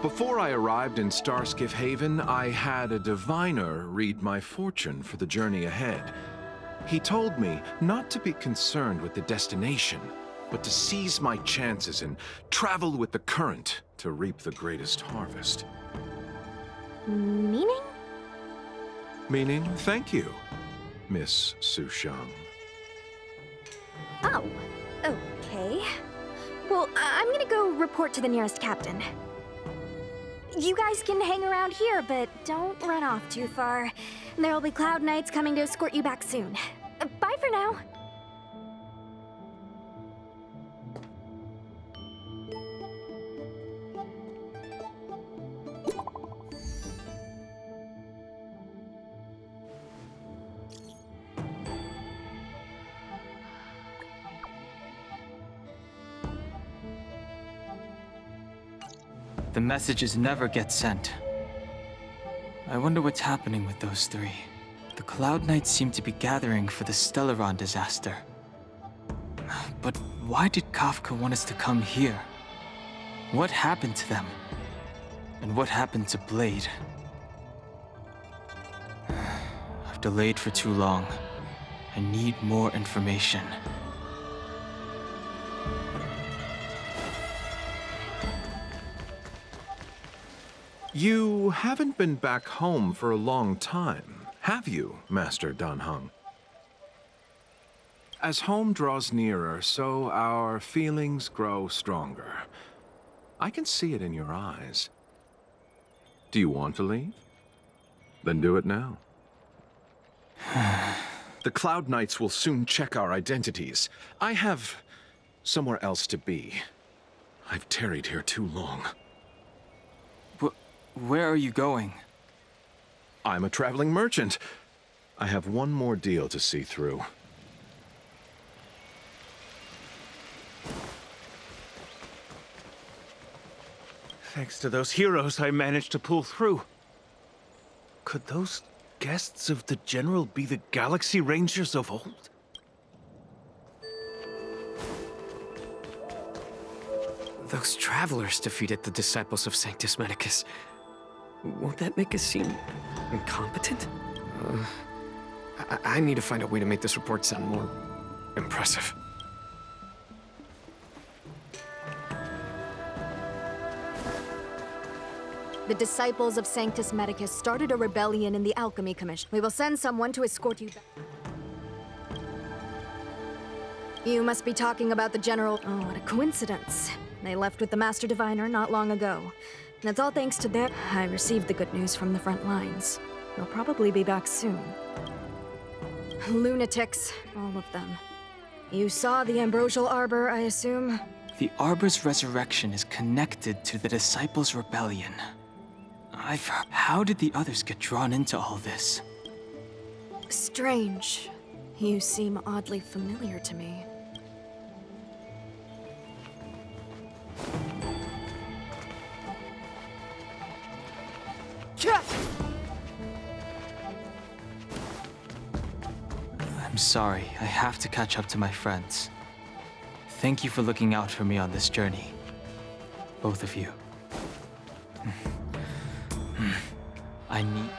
Before I arrived in Starskiff Haven, I had a diviner read my fortune for the journey ahead. He told me not to be concerned with the destination, but to seize my chances and travel with the current to reap the greatest harvest. Meaning? Meaning, thank you, Miss Sushang. Oh, okay. Well, I'm gonna go report to the nearest captain. You guys can hang around here, but don't run off too far. There'll be Cloud Knights coming to escort you back soon. Bye for now. The messages never get sent. I wonder what's happening with those three. The Cloud Knights seem to be gathering for the Stellaron disaster. But why did Kafka want us to come here? What happened to them? And what happened to Blade? I've delayed for too long. I need more information. You haven't been back home for a long time, have you, Master Danheng? As home draws nearer, so our feelings grow stronger. I can see it in your eyes. Do you want to leave? Then do it now. The Cloud Knights will soon check our identities. I have somewhere else to be. I've tarried here too long. Where are you going? I'm a traveling merchant. I have one more deal to see through. Thanks to those heroes, I managed to pull through. Could those guests of the General be the Galaxy Rangers of old? Those travelers defeated the disciples of Sanctus Medicus. Won't that make us seem incompetent? I need to find a way to make this report sound more impressive. The disciples of Sanctus Medicus started a rebellion in the Alchemy Commission. We will send someone to escort you back. You must be talking about the General. Oh, what a coincidence. They left with the Master Diviner not long ago. That's all thanks to their... I received the good news from the front lines. They'll probably be back soon. Lunatics, all of them. You saw the Ambrosial Arbor, I assume? The Arbor's resurrection is connected to the Disciples' Rebellion. How did the others get drawn into all this? Strange. You seem oddly familiar to me. I'm sorry, I have to catch up to my friends. Thank you for looking out for me on this journey. Both of you. I need...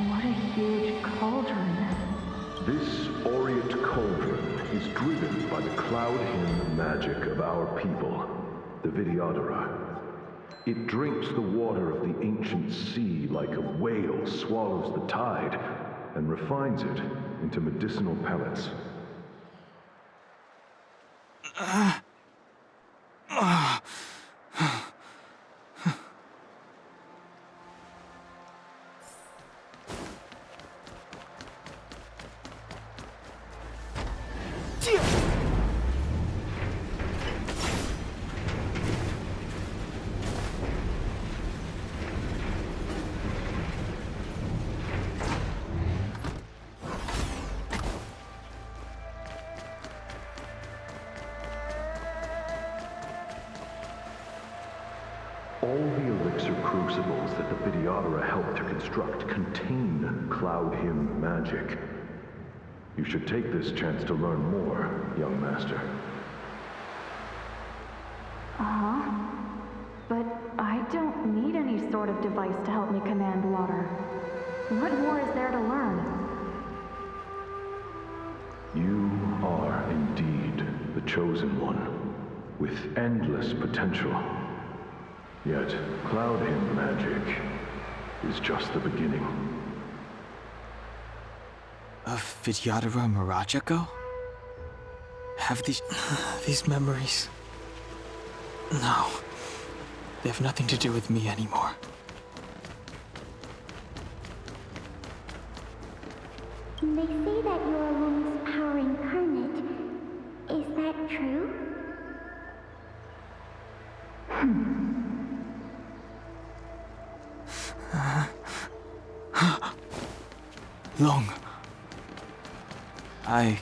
What a huge cauldron. This aureate cauldron is driven by the cloud hymn magic of our people, the Vidyadhara. It drinks the water of the ancient sea like a whale swallows the tide and refines it into medicinal pellets. All the elixir crucibles that the Vidyadhara helped to construct contain cloud hymn magic. You should take this chance to learn more, young master. Uh-huh. But I don't need any sort of device to help me command water. What more is there to learn? You are indeed the chosen one, with endless potential. Yet, cloud hymn magic is just the beginning. Of Vidyadhara Mirajako? Have these memories... No. They have nothing to do with me anymore. They say that you are Lung's power incarnate. Is that true? Long. I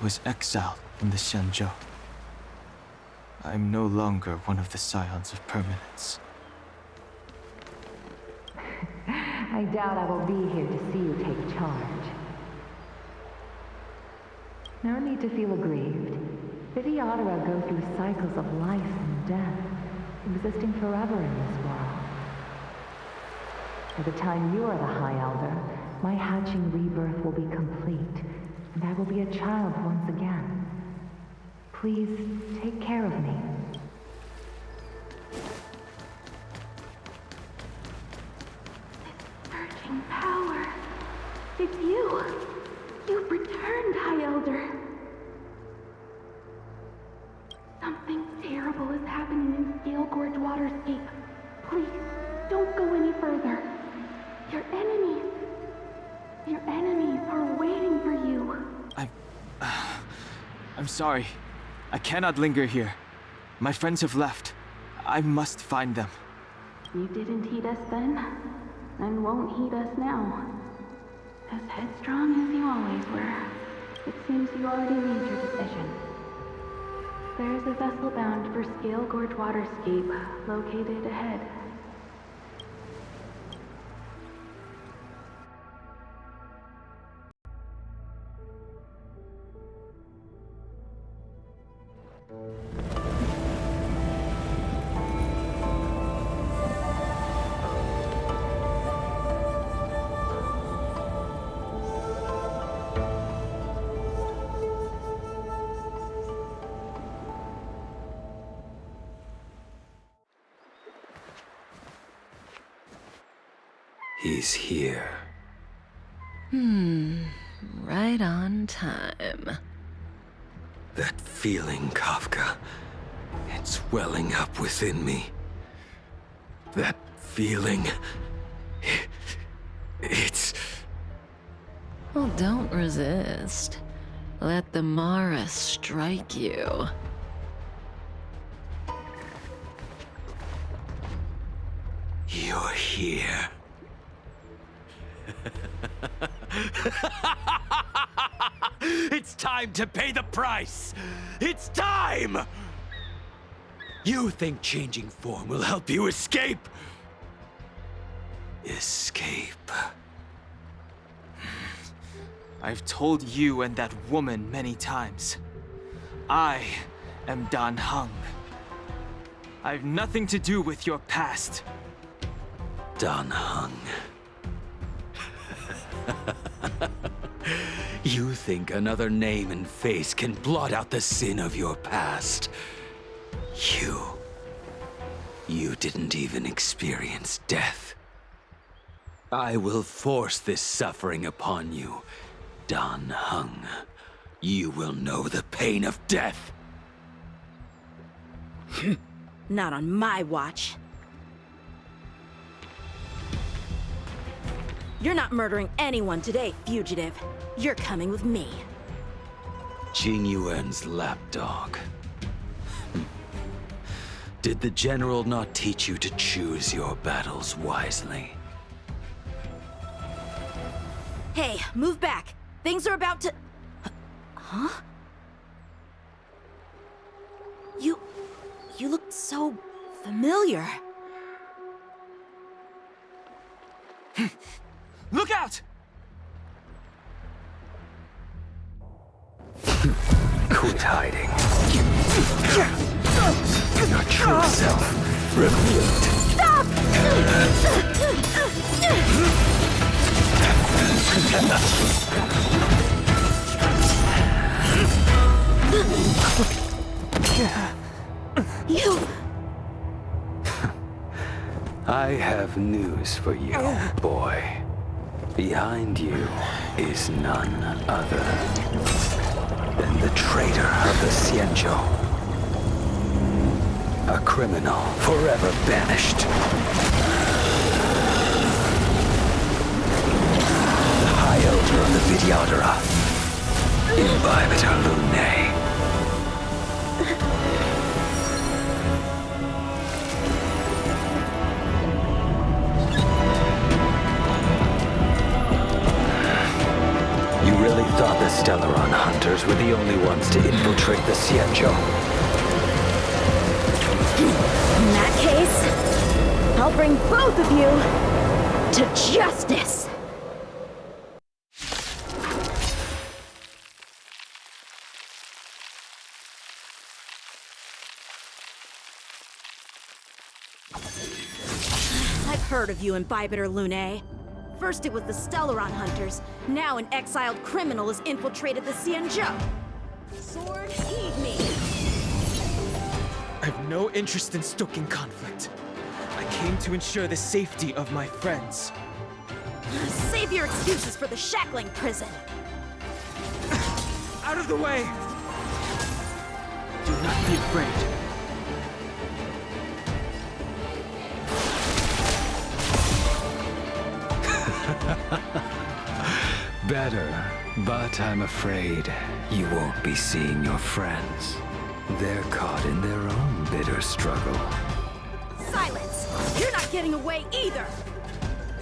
was exiled from the Xianzhou. I'm no longer one of the Scions of Permanence. I doubt I will be here to see you take charge. No need to feel aggrieved. Vidyadhara go through cycles of life and death, existing forever in this world. By the time you are the High Elder, my hatching rebirth will be complete, and I will be a child once again. Please take care of me. Surging power. It's you. You've returned, High Elder. Something terrible is happening in Scale Gorge Waterscape. Please, don't go any further. Your enemies are waiting for you. I'm sorry. I cannot linger here. My friends have left. I must find them. You didn't heed us then, and won't heed us now. As headstrong as you always were, it seems you already made your decision. There is a vessel bound for Scale Gorge Waterscape, located ahead. He's here. Right on time. That feeling, Kafka. It It's welling up within me. That feeling. It's... Well, don't resist. Let the Mara strike you. You're here. It's time to pay the price! It's time! You think changing form will help you escape? Escape. I've told you and that woman many times. I am Dan Heng. I've nothing to do with your past. Dan Heng. You think another name and face can blot out the sin of your past? You didn't even experience death. I will force this suffering upon you, Dan Heng. You will know the pain of death. Not on my watch. You're not murdering anyone today, fugitive. You're coming with me. Jing Yuan's lapdog. Did the General not teach you to choose your battles wisely? Hey, move back. Things are about to... Huh? You look so familiar. Look out! Quit hiding. Your true self revealed. Stop! You... I have news for you, boy. Behind you is none other than the traitor of the Xianzhou. A criminal forever banished. The High Elder of the Vidyadhara. Imbibitor Lunae. You really thought the Stellaron hunters were the only ones to infiltrate the Xianzhou? In that case, I'll bring both of you to justice! I've heard of you, Imbibitor Lunae. First it was the Stellaron hunters, now an exiled criminal has infiltrated the Xianzhou. Sword, heed me! I have no interest in stoking conflict. I came to ensure the safety of my friends. Save your excuses for the shackling prison! Out of the way! Do not be afraid. Better, but I'm afraid you won't be seeing your friends. They're caught in their own bitter struggle. Silence! You're not getting away either!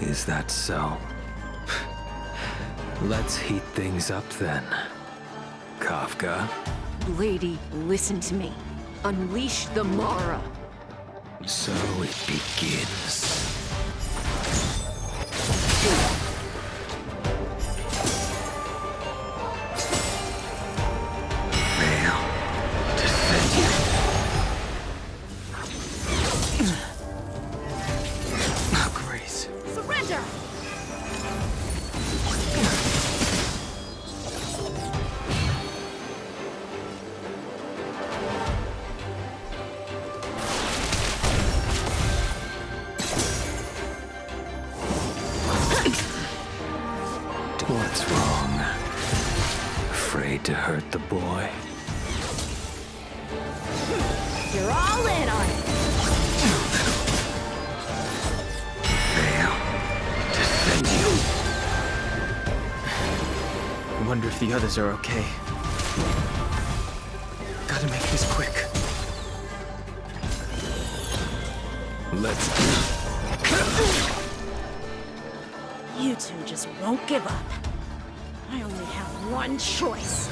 Is that so? Let's heat things up then. Kafka? Lady, listen to me. Unleash the Mara. So it begins. What's wrong? Afraid to hurt the boy? You're all in on it. Fail to send you. I wonder if the others are okay. Gotta make this quick. Let's You two just won't give up. I only have one choice.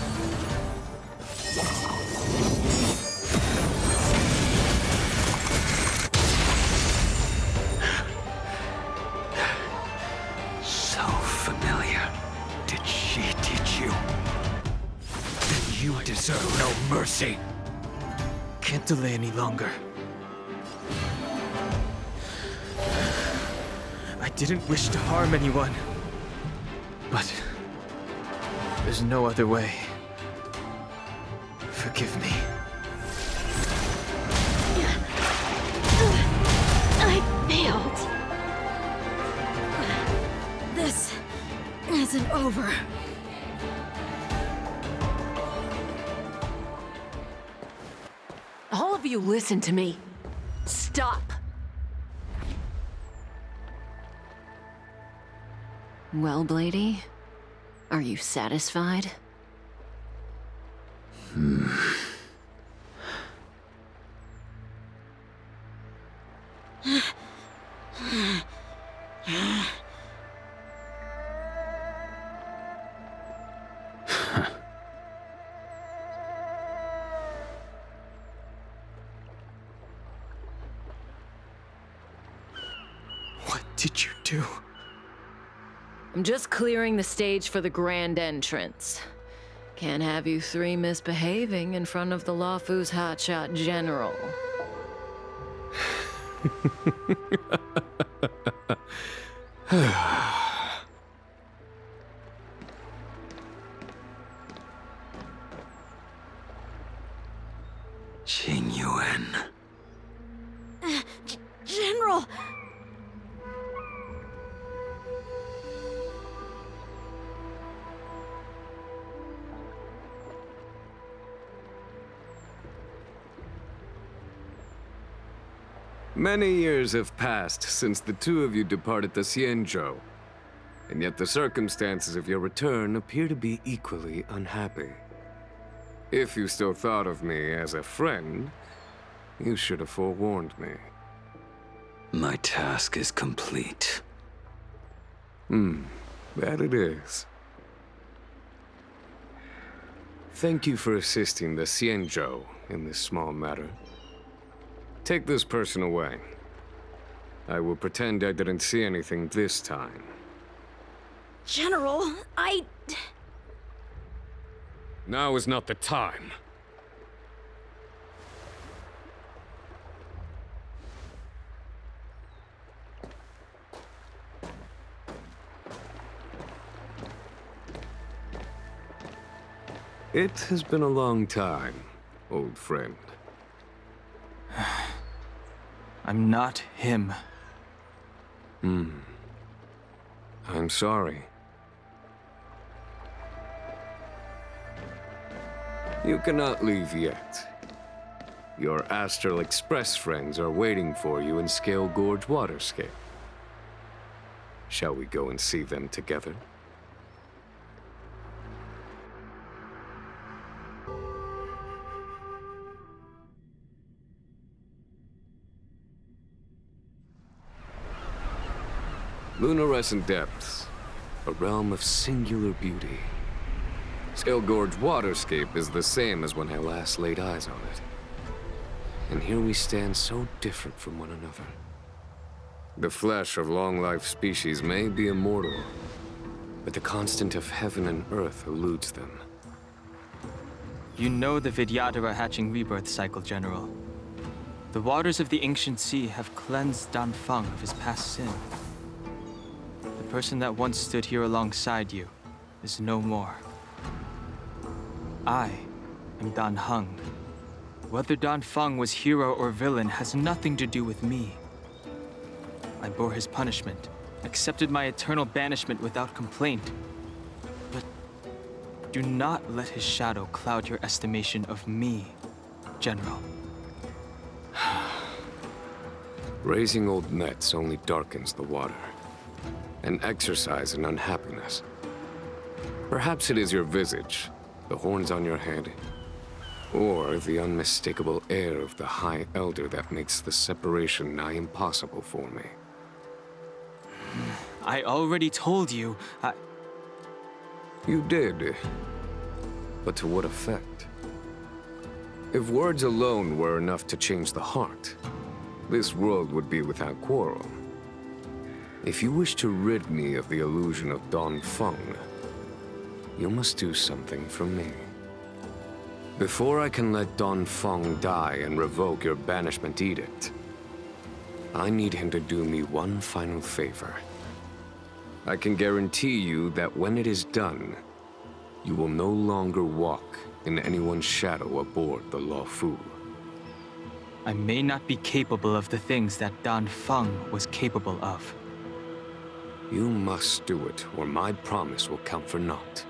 So familiar. Did she teach you? Then you deserve no mercy. Can't delay any longer. I didn't wish to harm anyone. But there's no other way. Forgive me. I failed. This isn't over. All of you listen to me. Stop. Well, Blady, are you satisfied? What did you do? I'm just clearing the stage for the grand entrance. Can't have you three misbehaving in front of the Lafu's hotshot general. Jing Yuan. General! Many years have passed since the two of you departed the Xianzhou, and yet the circumstances of your return appear to be equally unhappy. If you still thought of me as a friend, you should have forewarned me. My task is complete. That it is. Thank you for assisting the Xianzhou in this small matter. Take this person away. I will pretend I didn't see anything this time. General, Now is not the time. It has been a long time, old friend. I'm not him. I'm sorry. You cannot leave yet. Your Astral Express friends are waiting for you in Scale Gorge Waterscape. Shall we go and see them together? Lunarescent Depths, a realm of singular beauty. Scale Gorge Waterscape is the same as when I last laid eyes on it. And here we stand so different from one another. The flesh of long-life species may be immortal, but the constant of heaven and earth eludes them. You know the Vidyadhara hatching rebirth cycle, General. The waters of the ancient sea have cleansed Danfeng of his past sin. The person that once stood here alongside you is no more. I am Dan Heng. Whether Danfeng was hero or villain has nothing to do with me. I bore his punishment, accepted my eternal banishment without complaint. But do not let his shadow cloud your estimation of me, General. Raising old nets only darkens the water, and exercise in unhappiness. Perhaps it is your visage, the horns on your head, or the unmistakable air of the High Elder that makes the separation nigh impossible for me. I already told you, You did, but to what effect? If words alone were enough to change the heart, this world would be without quarrel. If you wish to rid me of the illusion of Don Feng, you must do something for me. Before I can let Don Feng die and revoke your banishment edict, I need him to do me one final favor. I can guarantee you that when it is done, you will no longer walk in anyone's shadow aboard the Luofu. I may not be capable of the things that Don Feng was capable of. You must do it, or my promise will count for naught.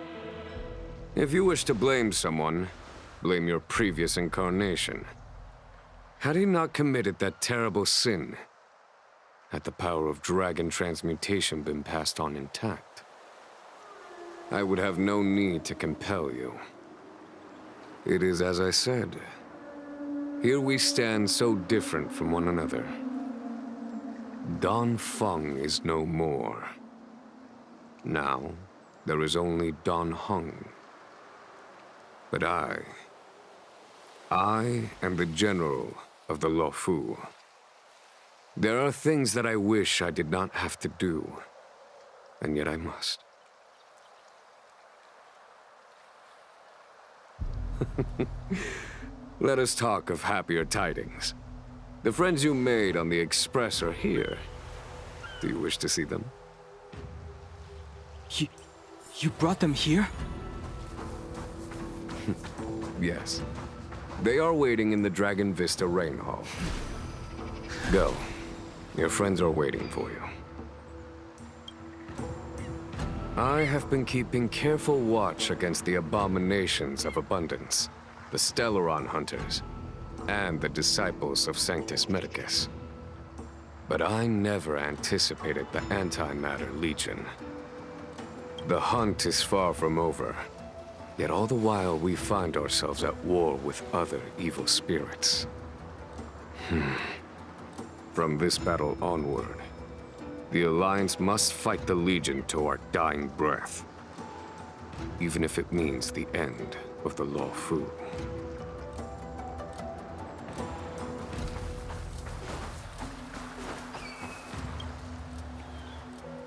If you wish to blame someone, blame your previous incarnation. Had he not committed that terrible sin, had the power of dragon transmutation been passed on intact, I would have no need to compel you. It is as I said. Here we stand so different from one another. Don Feng is no more. Now, there is only Don Hung. But I am the general of the Luofu. There are things that I wish I did not have to do, and yet I must. Let us talk of happier tidings. The friends you made on the Express are here. Do you wish to see them? You brought them here? Yes. They are waiting in the Dragon Vista Rain Hall. Go. Your friends are waiting for you. I have been keeping careful watch against the abominations of abundance, the Stellaron hunters, and the disciples of Sanctus Medicus. But I never anticipated the Antimatter Legion. The hunt is far from over, yet all the while we find ourselves at war with other evil spirits. From this battle onward, the Alliance must fight the Legion to our dying breath, even if it means the end of the Luofu.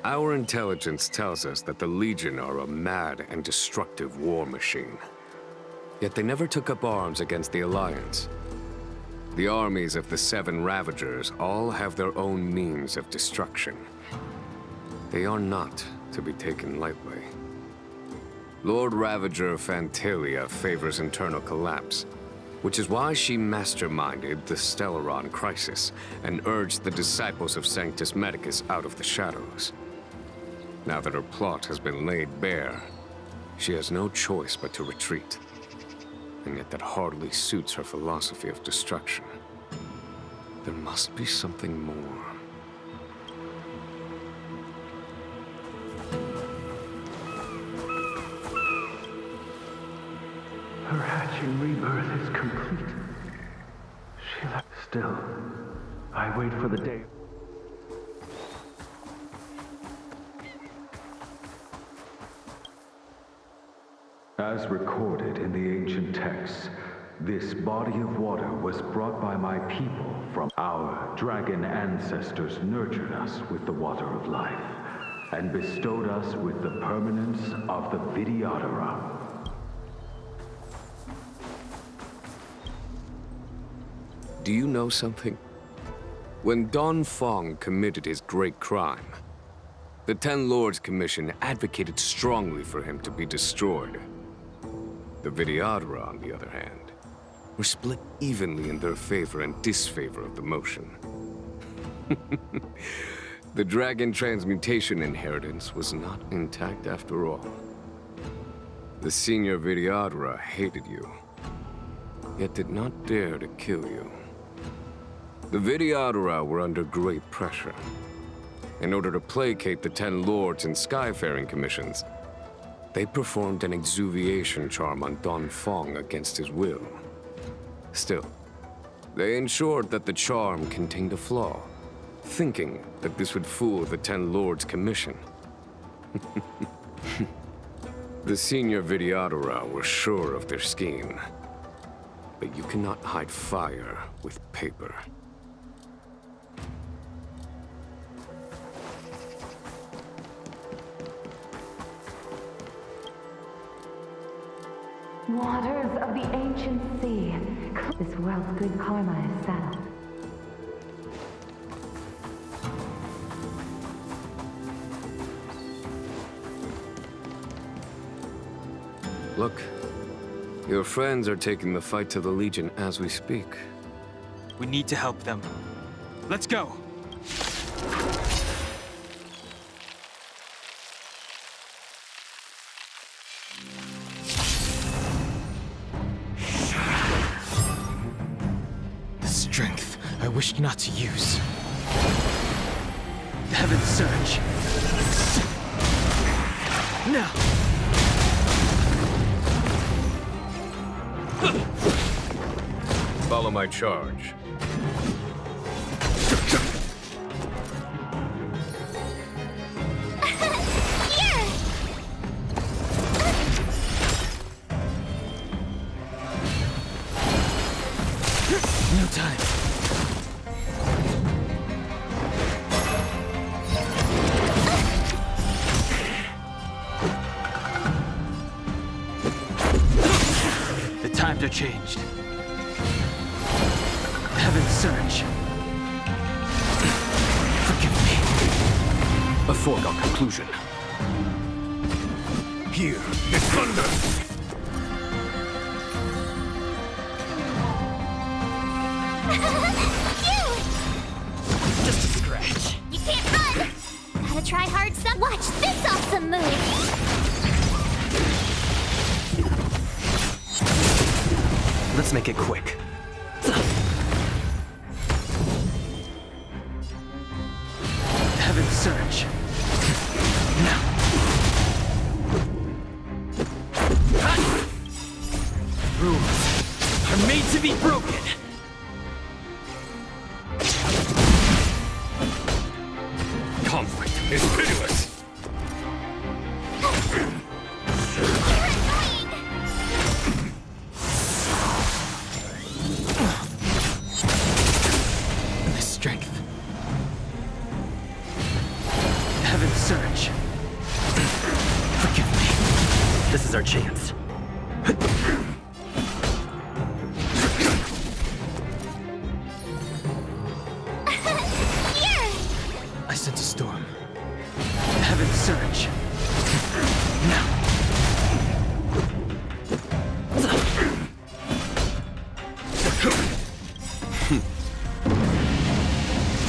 Our intelligence tells us that the Legion are a mad and destructive war machine. Yet they never took up arms against the Alliance. The armies of the Seven Ravagers all have their own means of destruction. They are not to be taken lightly. Lord Ravager Fantalia favors internal collapse, which is why she masterminded the Stellaron crisis and urged the disciples of Sanctus Medicus out of the shadows. Now that her plot has been laid bare, she has no choice but to retreat. And yet that hardly suits her philosophy of destruction. There must be something more. Her hatching rebirth is complete. She left. Still, I wait for the day. As recorded in the ancient texts, this body of water was brought by my people from our dragon ancestors nurtured us with the water of life and bestowed us with the permanence of the Vidyadhara. Do you know something? When Don Feng committed his great crime, the Ten Lords Commission advocated strongly for him to be destroyed. The Vidyadhara, on the other hand, were split evenly in their favor and disfavor of the motion. The dragon transmutation inheritance was not intact after all. The senior Vidyadhara hated you, yet did not dare to kill you. The Vidyadhara were under great pressure. In order to placate the 10 lords and skyfaring commissions, they performed an exuviation charm on Don Fong against his will. Still, they ensured that the charm contained a flaw, thinking that this would fool the 10 lords' commission. The senior Vidyadhara were sure of their scheme. But you cannot hide fire with paper. Waters of the ancient sea. This world's good karma is settled. Look, your friends are taking the fight to the Legion as we speak. We need to help them. Let's go! The strength I wished not to use. The Heaven's Surge. Now! Follow my charge. No time. The times are changed. Heaven's Surge. Forgive me. A foregone conclusion. Here is thunder! Just a scratch. You can't run! Gotta try hard some. Watch this awesome move! Let's make it quick. Heaven's Surge. Now. Rules are made to be broken. Conflict is pitiless. The strength. Heaven's Surge. Forgive me. This is our chance. I sense a storm. Heaven's Surge. Now.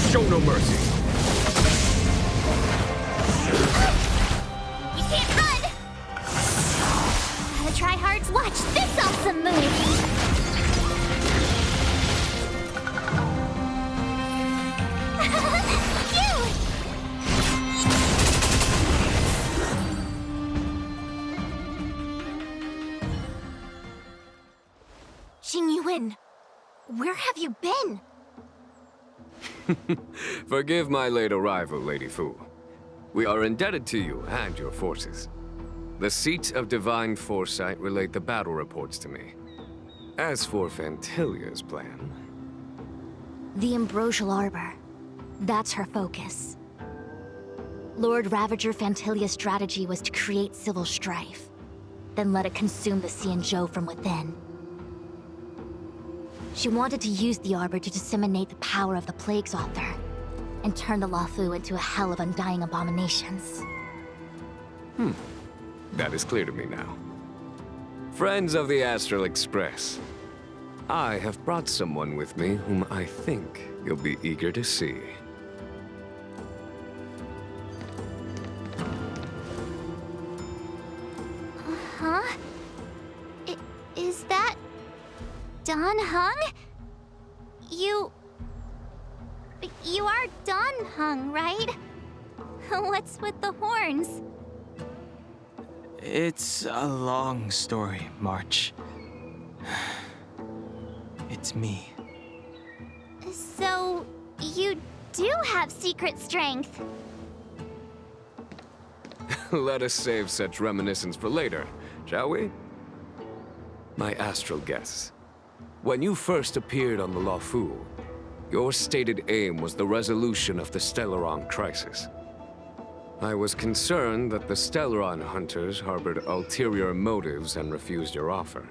Show no mercy. You can't run! Gotta try hard. Watch this awesome move! Jingyuan, where have you been? Forgive my late arrival, Lady Fu. We are indebted to you and your forces. The Seat of Divine Foresight relate the battle reports to me. As for Fantilia's plan... The Ambrosial Arbor. That's her focus. Lord Ravager Fantilia's strategy was to create civil strife, then let it consume the Xianzhou from within. She wanted to use the Arbor to disseminate the power of the Plague's Author, and turn the Luofu into a hell of undying abominations. That is clear to me now. Friends of the Astral Express, I have brought someone with me whom I think you'll be eager to see. Huh? Is that... Don Hung? You are Don Hung, right? What's with the horns? It's a long story, March. It's me. So, you do have secret strength. Let us save such reminiscence for later, shall we? My astral guess. When you first appeared on the Luofu, your stated aim was the resolution of the Stellaron crisis. I was concerned that the Stellaron hunters harbored ulterior motives and refused your offer.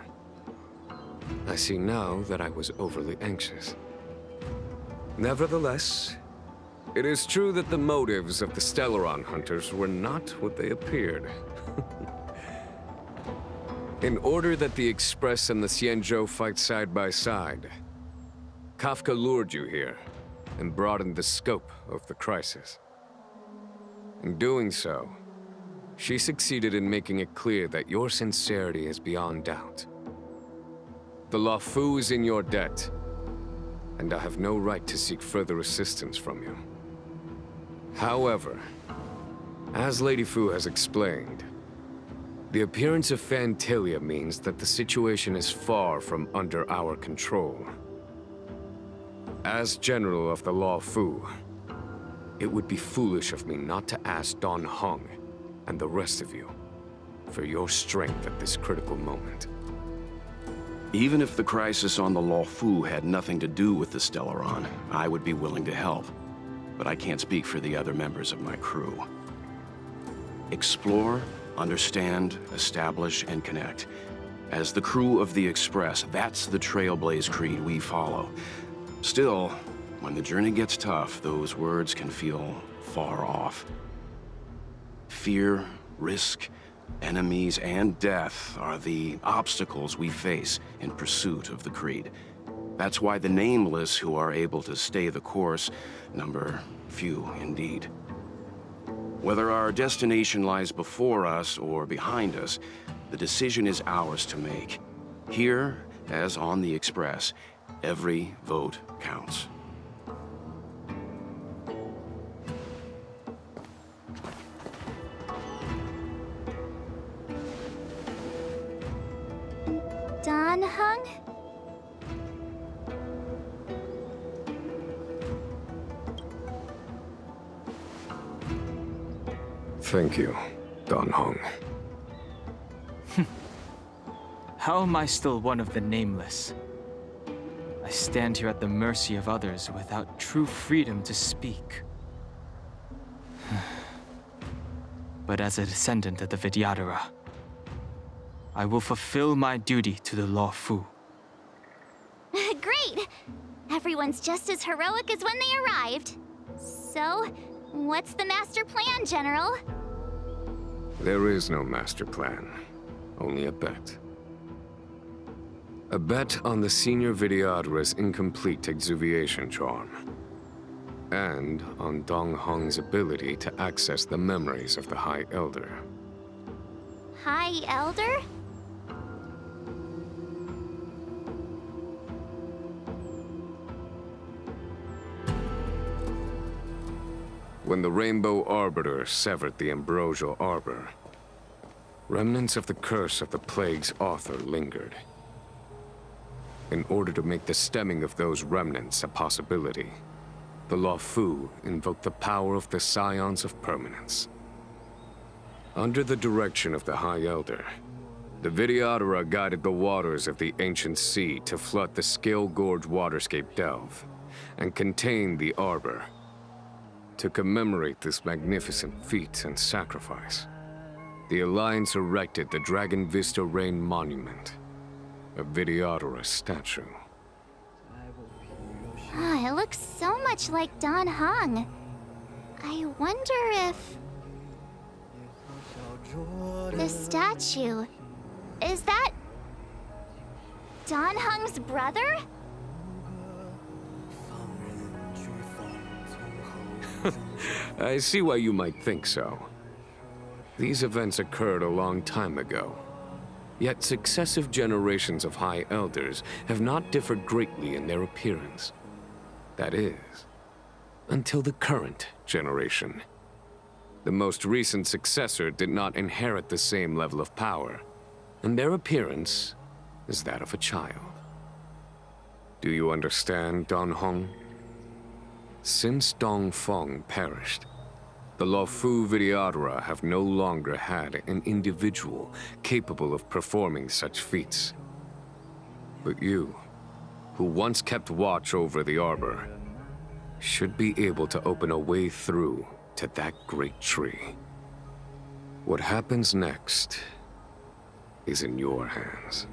I see now that I was overly anxious. Nevertheless, it is true that the motives of the Stellaron hunters were not what they appeared. In order that the Express and the Xianzhou fight side by side, Kafka lured you here and broadened the scope of the crisis. In doing so, she succeeded in making it clear that your sincerity is beyond doubt. The Luofu is in your debt, and I have no right to seek further assistance from you. However, as Lady Fu has explained, the appearance of Phantilia means that the situation is far from under our control. As General of the Luofu, it would be foolish of me not to ask Don Hung and the rest of you for your strength at this critical moment. Even if the crisis on the Luofu had nothing to do with the Stellaron, I would be willing to help. But I can't speak for the other members of my crew. Explore, understand, establish, and connect. As the crew of the Express, that's the Trailblaze creed we follow. Still, when the journey gets tough, those words can feel far off. Fear, risk, enemies, and death are the obstacles we face in pursuit of the creed. That's why the nameless who are able to stay the course number few indeed. Whether our destination lies before us or behind us, the decision is ours to make. Here, as on the Express, every vote counts. Don Hung? Thank you, Don Hung. How am I still one of the nameless? I stand here at the mercy of others without true freedom to speak. But as a descendant of the Vidyadhara, I will fulfill my duty to the Luofu. Great! Everyone's just as heroic as when they arrived. So, what's the master plan, General? There is no master plan, only a bet. A bet on the senior Vidyadhara's incomplete exuviation charm. And on Dong Hong's ability to access the memories of the High Elder. High Elder? When the Rainbow Arbiter severed the Ambrosial Arbor, remnants of the curse of the plague's author lingered. In order to make the stemming of those remnants a possibility, the Luofu invoked the power of the Scions of Permanence. Under the direction of the High Elder, the Vidyadhara guided the waters of the ancient sea to flood the Scale Gorge waterscape delve and contain the Arbor. To commemorate this magnificent feat and sacrifice, the Alliance erected the Dragon Vista Rain Monument, a Vidyadhara statue. It looks so much like Don Hung. I wonder if... the statue... is that... Don Hung's brother? I see why you might think so. These events occurred a long time ago. Yet successive generations of High Elders have not differed greatly in their appearance. That is, Until the current generation. The most recent successor did not inherit the same level of power, and their appearance is that of a child. Do you understand, Don Hong? Since Dong Feng perished, the Luofu Vidyadhara have no longer had an individual capable of performing such feats. But you, who once kept watch over the Arbor, should be able to open a way through to that great tree. What happens next is in your hands.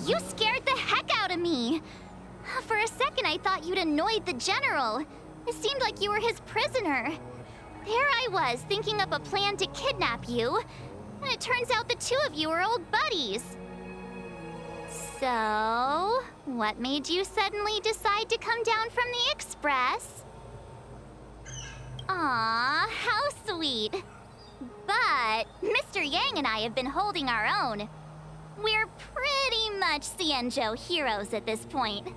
You scared the heck out of me! For a second, I thought you'd annoyed the general. It seemed like you were his prisoner. There I was, thinking up a plan to kidnap you, and it turns out the two of you are old buddies. So, what made you suddenly decide to come down from the Express? Aw, how sweet. But Mr. Yang and I have been holding our own. We're pretty much Xianzhou heroes at this point.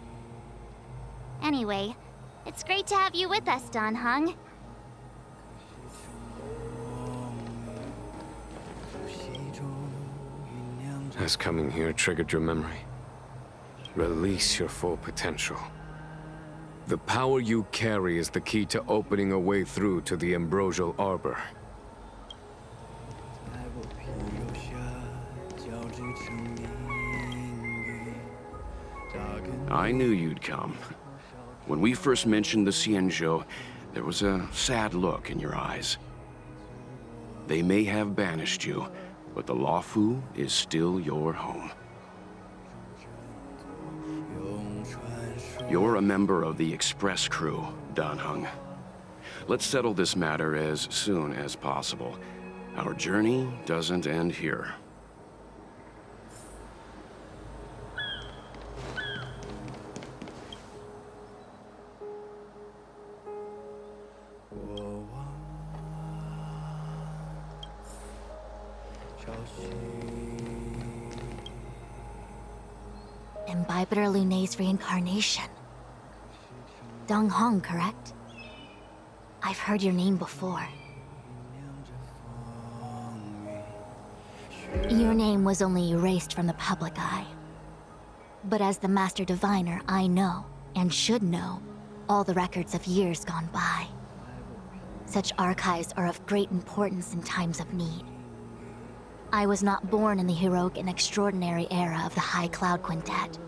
Anyway, it's great to have you with us, Don Hung. Has coming here triggered your memory? Release your full potential. The power you carry is the key to opening a way through to the Ambrosial Arbor. I knew you'd come. When we first mentioned the Xianzhou, there was a sad look in your eyes. They may have banished you, but the Luofu is still your home. You're a member of the Express crew, Don Hung. Let's settle this matter as soon as possible. Our journey doesn't end here. Imbibitor Lunay's reincarnation. Dong Hong, correct? I've heard your name before. Your name was only erased from the public eye. But as the Master Diviner, I know, and should know, all the records of years gone by. Such archives are of great importance in times of need. I was not born in the heroic and extraordinary era of the High Cloud Quintet.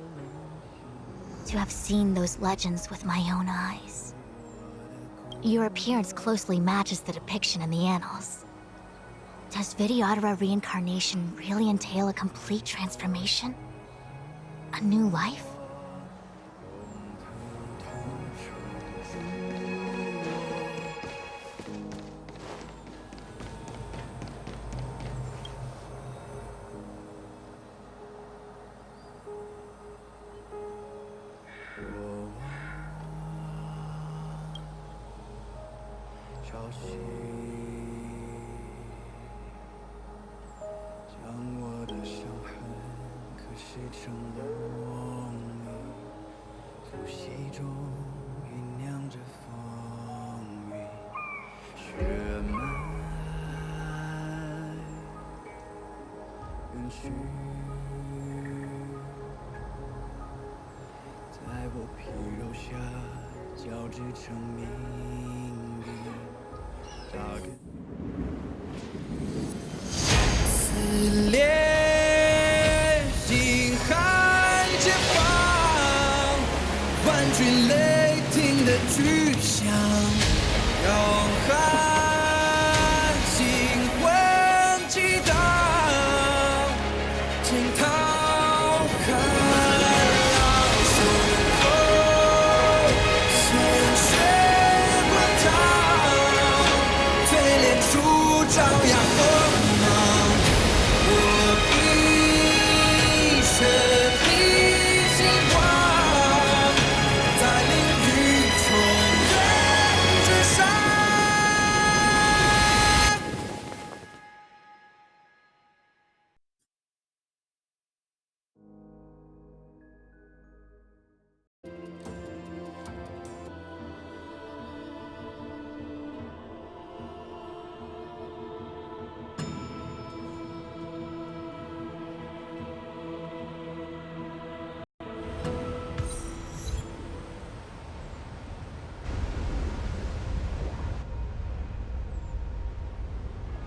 To have seen those legends with my own eyes. Your appearance closely matches the depiction in the annals. Does Vidyadhara reincarnation really entail a complete transformation? A new life?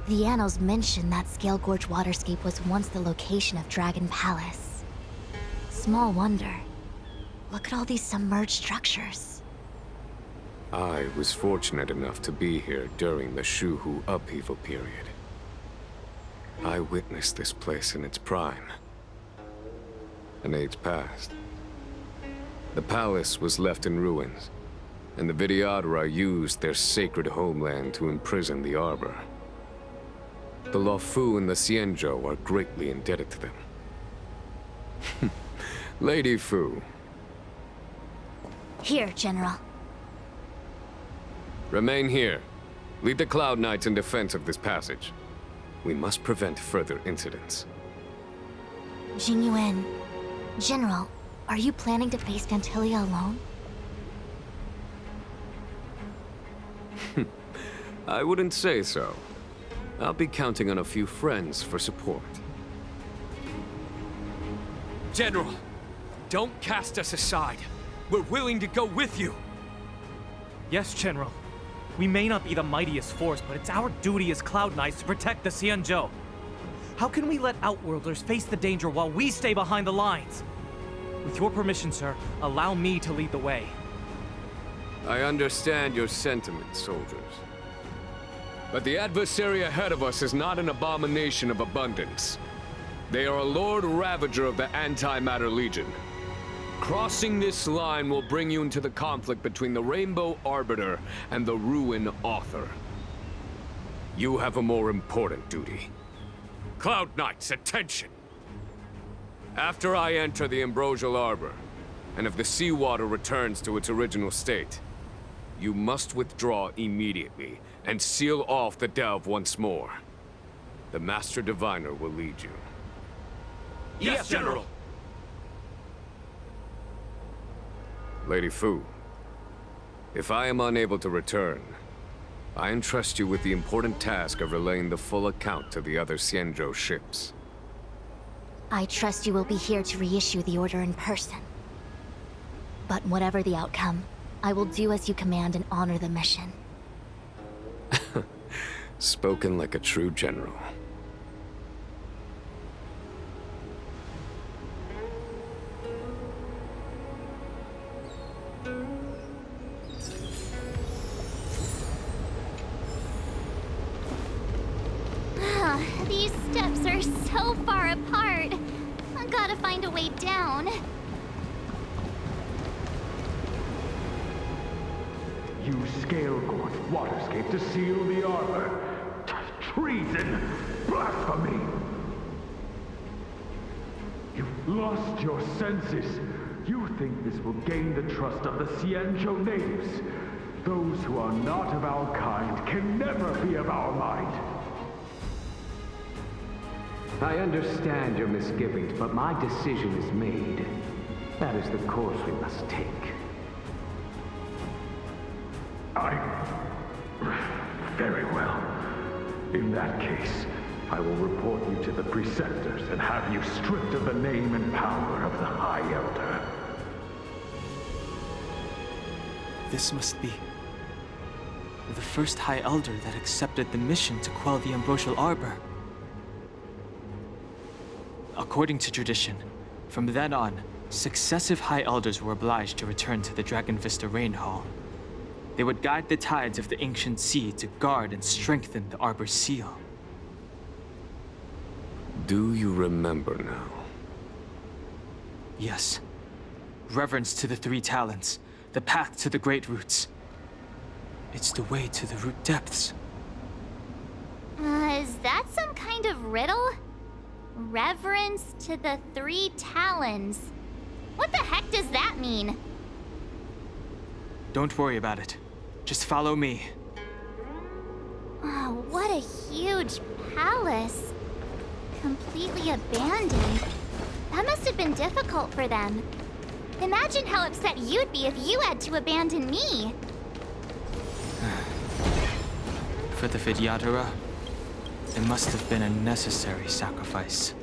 The annals mention that Scale Gorge waterscape was once the location of Dragon Palace. Small wonder. Look at all these submerged structures. I was fortunate enough to be here during the Shuhu upheaval period. I witnessed this place in its prime. An age passed. The palace was left in ruins, and the Vidyadhara used their sacred homeland to imprison the Arbor. The Luofu and the Xianzhou are greatly indebted to them. Lady Fu. Here, General. Remain here. Lead the Cloud Knights in defense of this passage. We must prevent further incidents. Jingyuan. General, are you planning to face Vantilia alone? I wouldn't say so. I'll be counting on a few friends for support. General, don't cast us aside. We're willing to go with you. Yes, General. We may not be the mightiest force, but it's our duty as Cloud Knights to protect the Xianzhou. How can we let Outworlders face the danger while we stay behind the lines? With your permission, sir, allow me to lead the way. I understand your sentiments, soldiers. But the adversary ahead of us is not an abomination of abundance. They are a Lord Ravager of the Antimatter Legion. Crossing this line will bring you into the conflict between the Rainbow Arbiter and the Ruin Author. You have a more important duty. Cloud Knights, attention! After I enter the Ambrosial Arbor, and if the seawater returns to its original state, you must withdraw immediately and seal off the delve once more. The Master Diviner will lead you. Yes, General! Lady Fu, if I am unable to return, I entrust you with the important task of relaying the full account to the other Xianzhou ships. I trust you will be here to reissue the order in person. But whatever the outcome, I will do as you command and honor the mission. Spoken like a true general. These steps are so far apart. I gotta find a way down. Use Scale Gorge waterscape to seal the arbor. Treason! Blasphemy! You've lost your senses. You think this will gain the trust of the Xianzhou natives. Those who are not of our kind can never be of our mind. I understand your misgivings, but my decision is made. That is the course we must take. Very well. In that case, I will report you to the Preceptors and have you stripped of the name and power of the High Elder. This must be the first High Elder that accepted the mission to quell the Ambrosial Arbor. According to tradition, from then on, successive High Elders were obliged to return to the Dragon Vista Rain Hall. They would guide the tides of the ancient sea to guard and strengthen the Arbor's seal. Do you remember now? Yes. Reverence to the Three Talents, the path to the Great Roots. It's the way to the root depths. Is that some kind of riddle? Reverence to the Three Talons. What the heck does that mean? Don't worry about it. Just follow me. Oh, what a huge palace. Completely abandoned. That must have been difficult for them. Imagine how upset you'd be if you had to abandon me. For the Vidyadhara, it must have been a necessary sacrifice.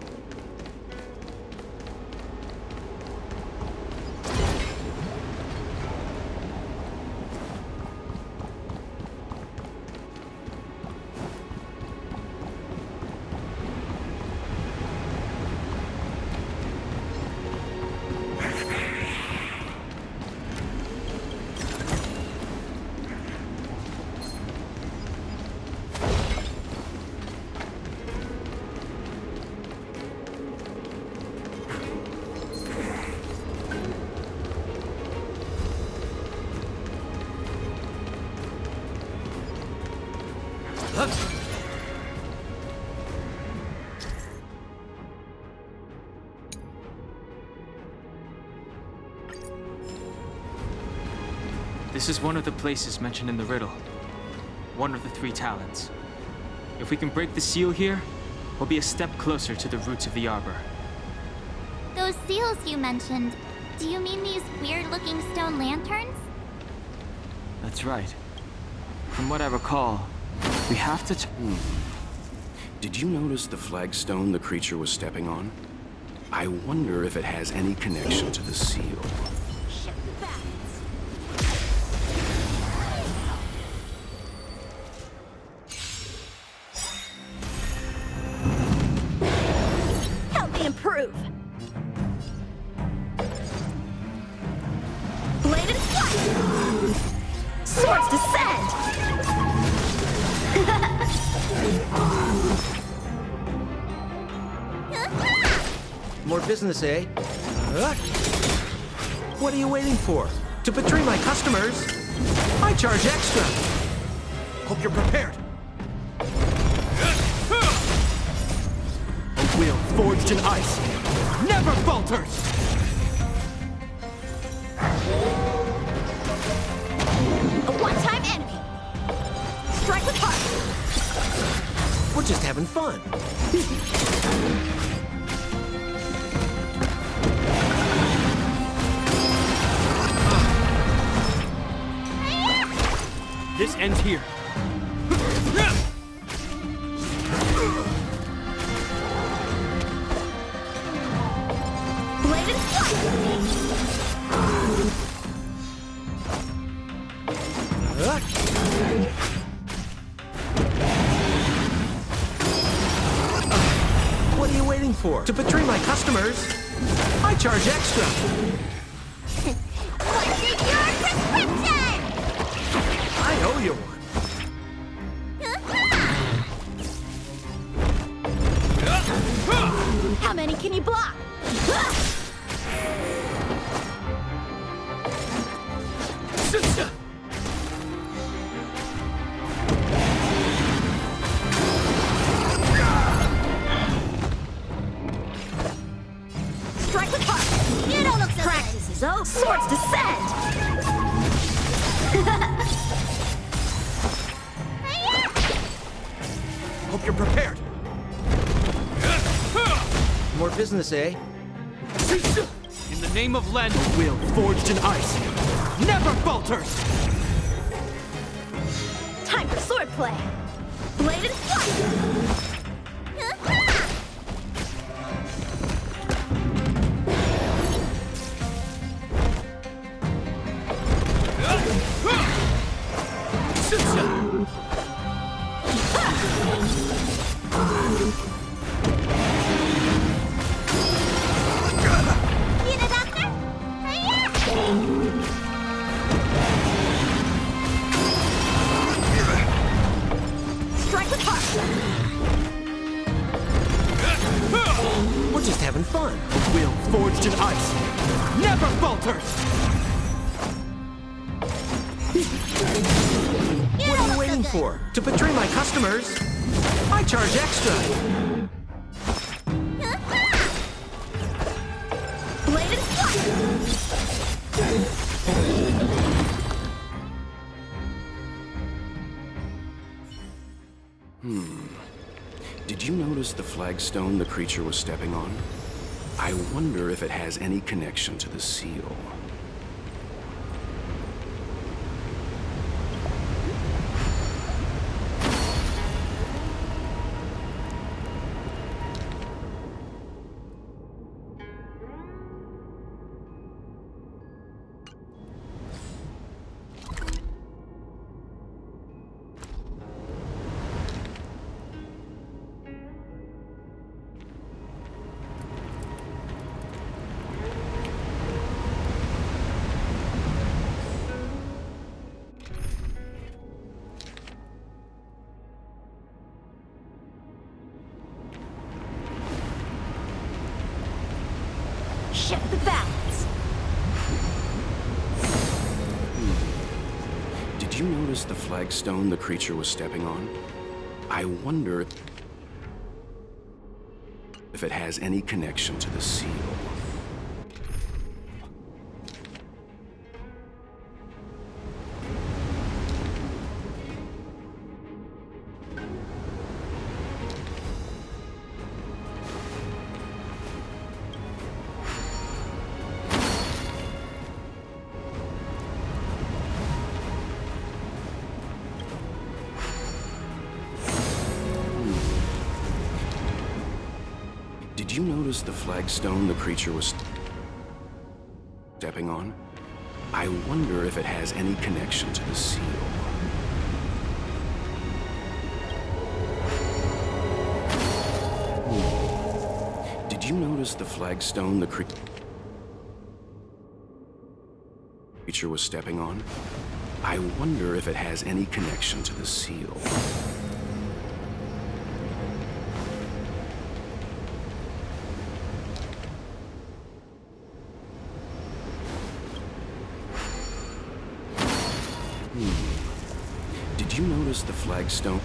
This is one of the places mentioned in the riddle. One of the 3 talents. If we can break the seal here, we'll be a step closer to the roots of the arbor. Those seals you mentioned, do you mean these weird-looking stone lanterns? That's right. From what I recall, we have to Did you notice the flagstone the creature was stepping on? I wonder if it has any connection to the seal. Help me improve! Bladed flight! Swords descend! More business, eh? What are you waiting for? To betray my customers? I charge extra! Hope you're prepared! A will forged in ice never falters! A one-time enemy! Strike with heart! We're just having fun. This ends here. Bladed What are you waiting for? To betray my customers? I charge extra! What's in your prescription? I owe you one. How many can you block? Strike with heart! You don't look so Practice is over! Swords descend! Hope you're prepared. More business, eh? In the name of Len, a will forged in ice never falters! Time for swordplay! Bladed flight! Strike with heart! We're just having fun. A will forged in ice never falters! What are you waiting for? To betray my customers? I charge extra! Bladed flight! Did you notice the flagstone the creature was stepping on? I wonder if it has any connection to the seal. Shift the balance! Did you notice the flagstone the creature was stepping on? I wonder if it has any connection to the seal. Did you notice the flagstone the creature was stepping on? I wonder if it has any connection to the seal. Did you notice the flagstone the creature was stepping on? I wonder if it has any connection to the seal. Did you notice the flagstone?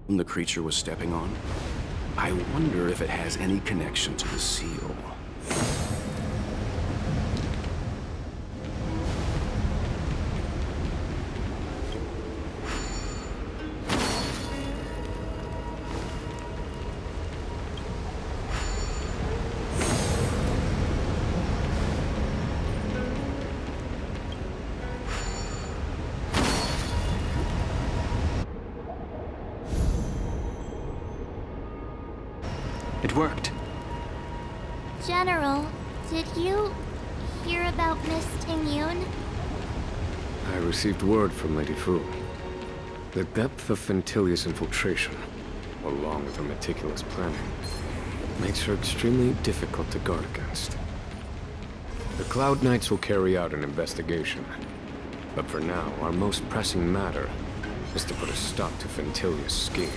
The creature was stepping on? I wonder if it has any connection to the seal. It worked. General, did you hear about Miss Tingyun? I received word from Lady Fu. The depth of Fentilius' infiltration, along with her meticulous planning, makes her extremely difficult to guard against. The Cloud Knights will carry out an investigation. But for now, our most pressing matter is to put a stop to Fentilius' scheme.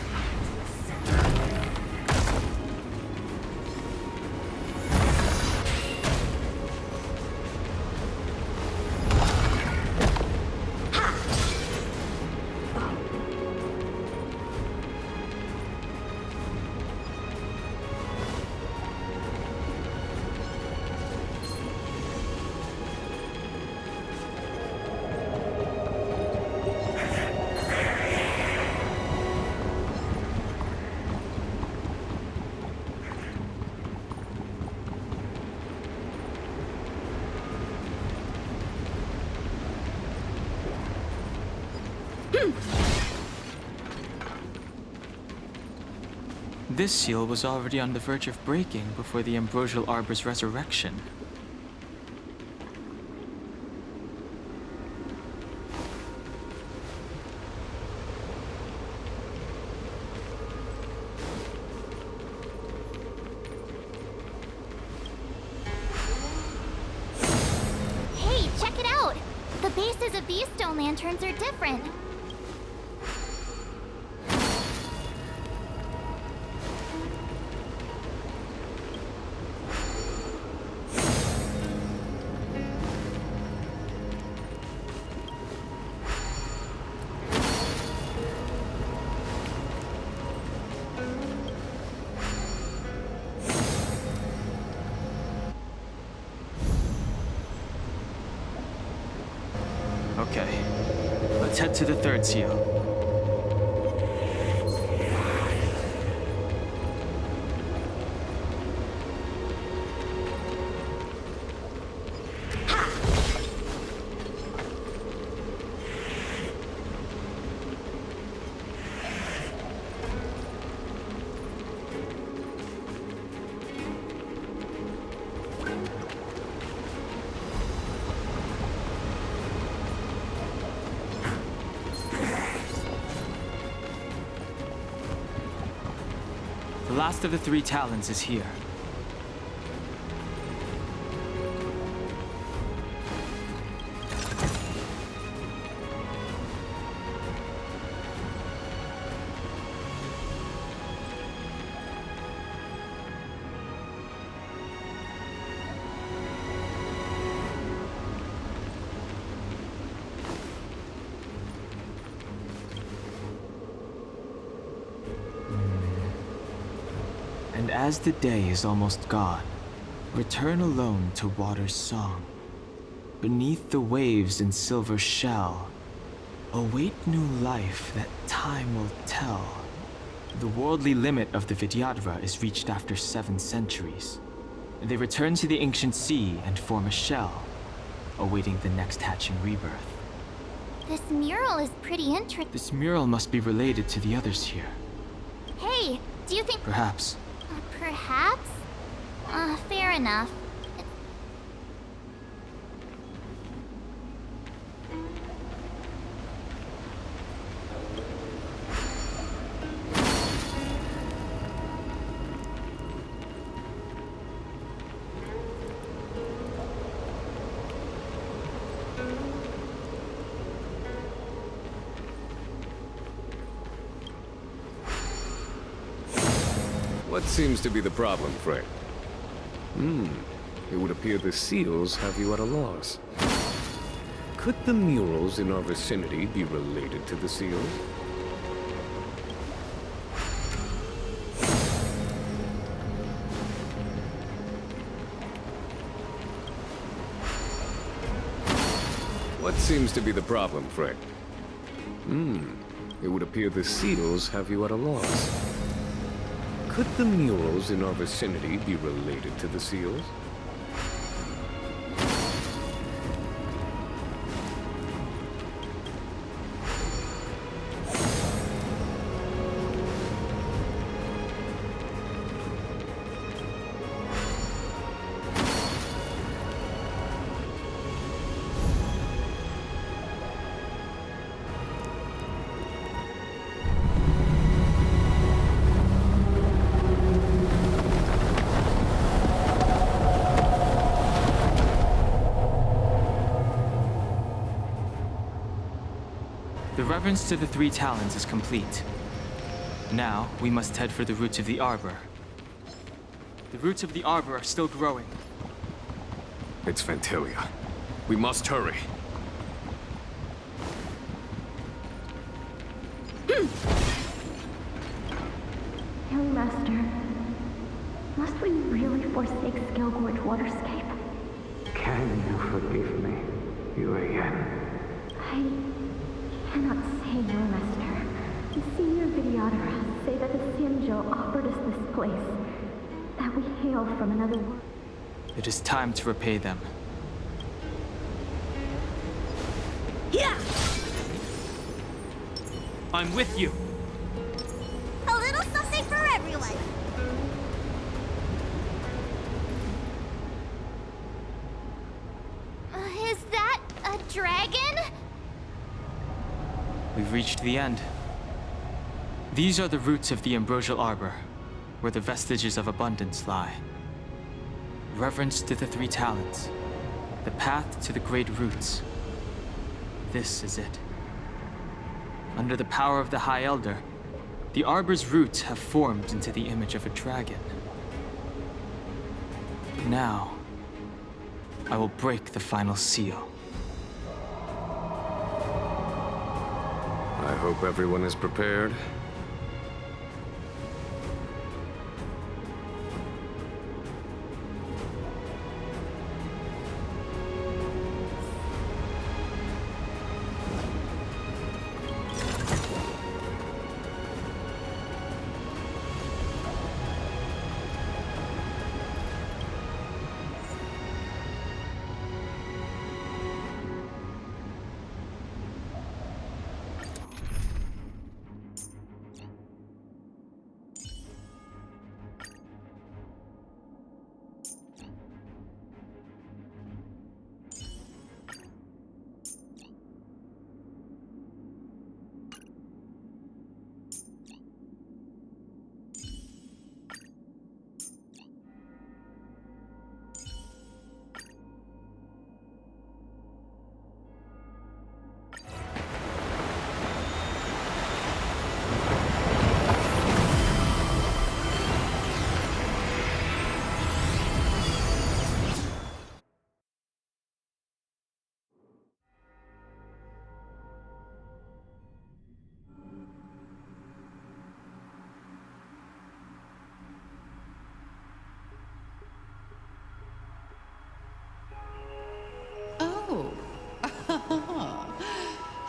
This seal was already on the verge of breaking before the Ambrosial Arbor's resurrection. Hey, check it out! The bases of these stone lanterns are different. Okay, let's head to the third seal. The last of the three talons is here. And as the day is almost gone, return alone to water's song. Beneath the waves in silver shell, await new life that time will tell. The worldly limit of the Vidyadhara is reached after 7 centuries. They return to the ancient sea and form a shell, awaiting the next hatching rebirth. This mural is pretty intricate. This mural must be related to the others here. Hey, do you think... Perhaps. Perhaps? Fair enough. What seems to be the problem, Frey? It would appear the seals have you at a loss. Could the murals in our vicinity be related to the seals? What seems to be the problem, Frey? It would appear the seals have you at a loss. Could the murals in our vicinity be related to the seals? The reverence to the 3 talons is complete. Now, we must head for the roots of the arbor. The roots of the arbor are still growing. It's Ventilia. We must hurry. Young Master, must we really forsake Skelgorge Waterscape? Can you forgive me, Yuan? I cannot say, Young Master. The senior Vidyadhara say that the Xianzhou offered us this place, that we hail from another world. It is time to repay them. Yeah! I'm with you. A little something for everyone. Is that a dragon? We've reached the end. These are the roots of the ambrosial arbor, where the vestiges of abundance lie. Reverence to the 3 talents, the path to the great roots. This is it. Under the power of the High Elder, the arbor's roots have formed into the image of a dragon. Now, I will break the final seal. I hope everyone is prepared.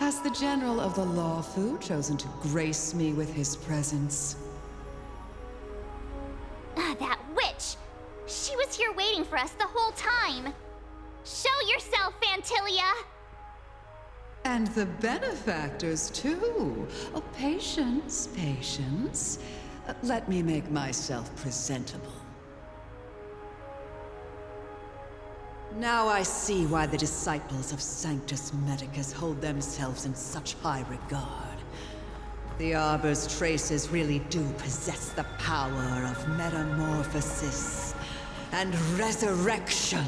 Has the General of the Lawfu chosen to grace me with his presence? That witch! She was here waiting for us the whole time! Show yourself, Fantilia! And the benefactors, too. Oh, patience, patience. Let me make myself presentable. Now I see why the disciples of Sanctus Medicus hold themselves in such high regard. The Arbor's traces really do possess the power of metamorphosis and resurrection.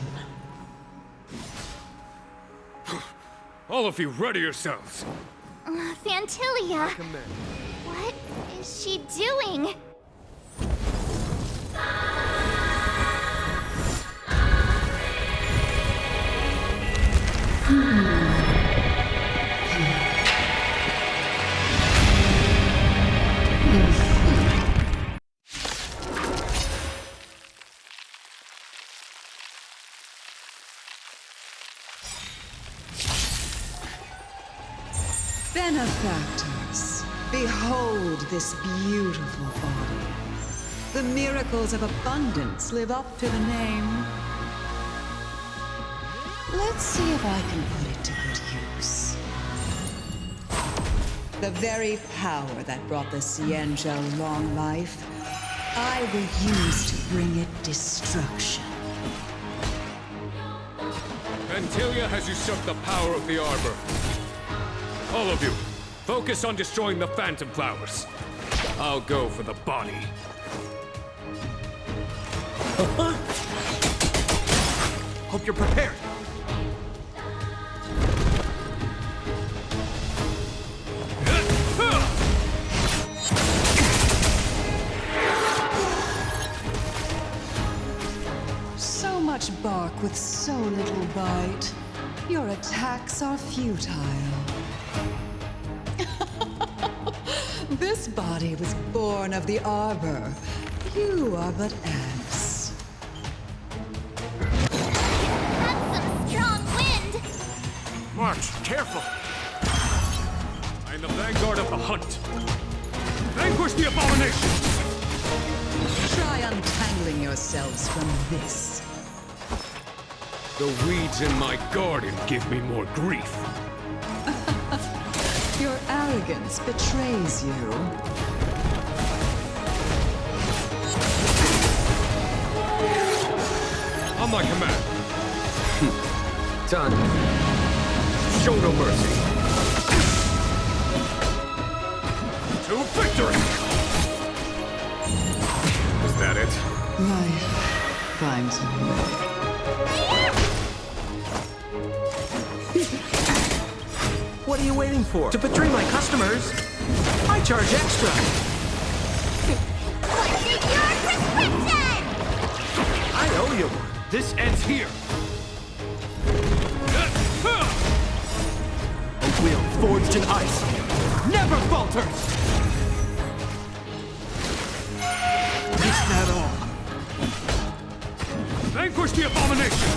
All of you, ready yourselves! Fantilia! What is she doing? Benefactors, behold this beautiful body. The miracles of abundance live up to the name. Let's see if I can put it to good use. The very power that brought the Xianzhou long life, I will use to bring it destruction. Fantilia has usurped the power of the Arbor. All of you, focus on destroying the Phantom Flowers. I'll go for the body. Hope you're prepared. So much bark with so little bite. Your attacks are futile. This body was born of the Arbor. You are but ants. That's some strong wind! March, careful! I am the vanguard of the hunt. Vanquish the abomination! Try untangling yourselves from this. The weeds in my garden give me more grief. Your arrogance betrays you. On my command. Done. Show no mercy. To victory! Is that it? Life finds a way. What are you waiting for? To betray my customers? I charge extra. What's in your prescription? I owe you. This ends here. A will forged in ice never falters. Is that all? Vanquish the abomination!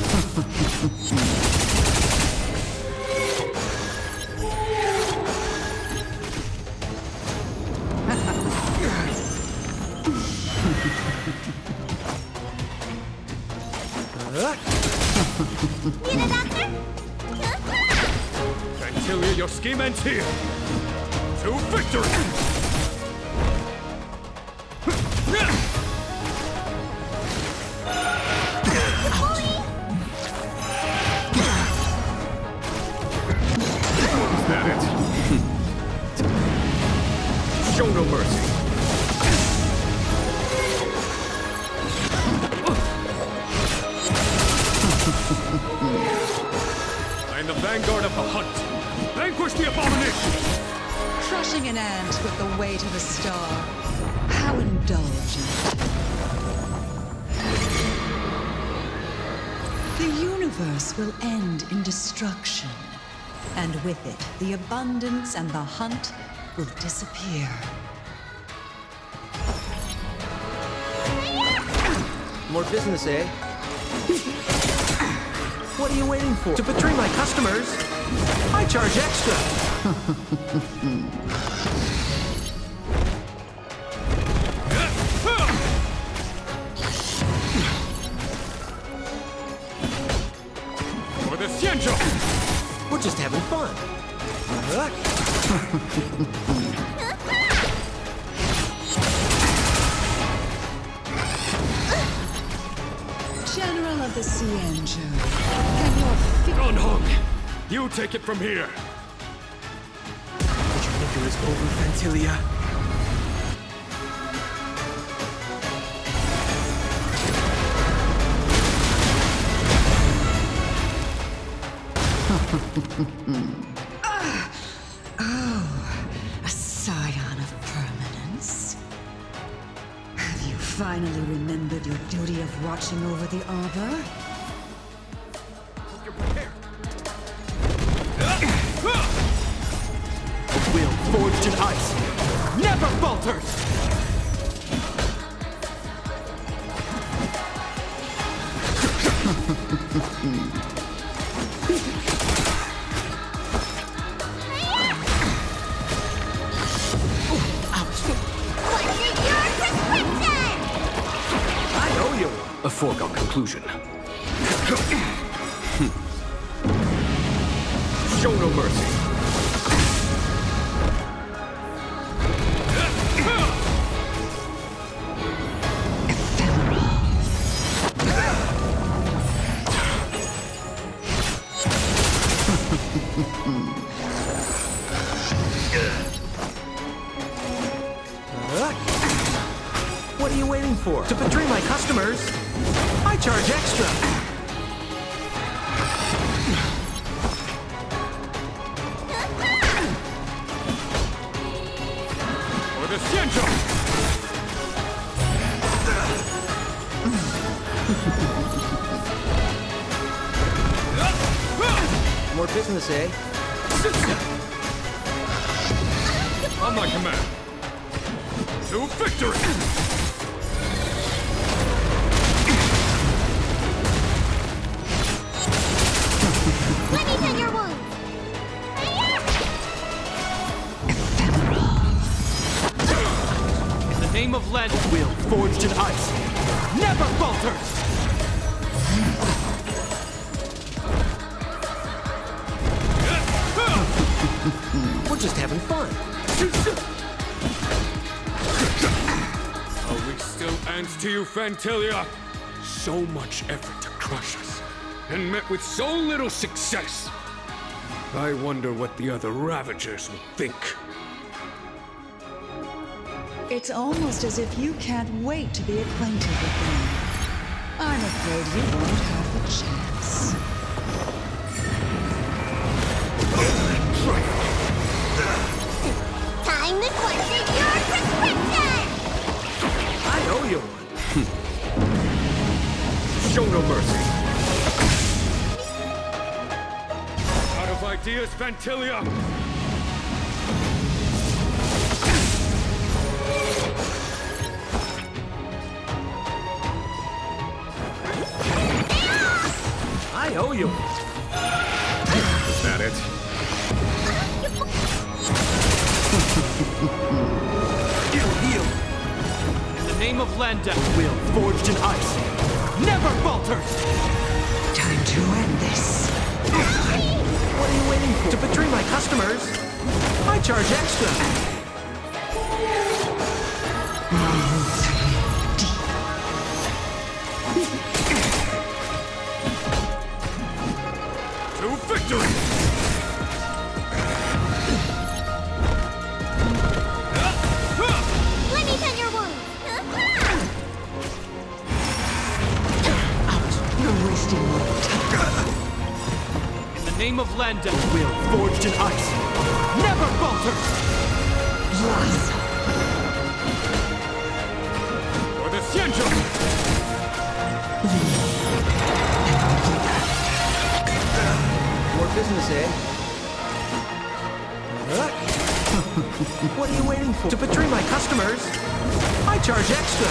Need a doctor? Fantilia, your scheme ends here! To victory! Is that it? Show no mercy. I am the vanguard of the hunt. Vanquish the abomination! Crushing an ant with the weight of a star. How indulgent. The universe will end in destruction. And with it, the abundance and the hunt will disappear. More business, eh? What are you waiting for? To betray my customers? I charge extra. For the Xianzhou! We're just having fun. General of the Xianzhou, can your Don Hong, you take it from here. What you think is over, Fantilia? Oh, a scion of permanence. Have you finally remembered your duty of watching over the Arbor? You're prepared. A will forged in ice never falters! A foregone conclusion. Show no mercy. What are you waiting for? To betray my customers? I charge extra. For the Xianzhou! More business, eh? On my command. To victory! Let me tend your wounds. In the name of lead, will forged in ice never falters! We're just having fun. Are we still ants to you, Fantilia? So much effort to crush us, and met with so little success. I wonder what the other Ravagers would think. It's almost as if you can't wait to be acquainted with them. I'm afraid you won't have the chance. Time to question your prescription! I owe you one. Show no mercy. Out of ideas, Fantilia! I owe you. Is that it? Heal. In the name of Landa, will forged in ice never falters. Time to end this. What are you waiting for? To betray my customers? I charge extra. To victory! Let me tend your wounds. You're wasting my time. In the name of Landa, will forged in ice never falters. Blossom. For the Xianzhou! More business, eh? What are you waiting for? To betray my customers? I charge extra.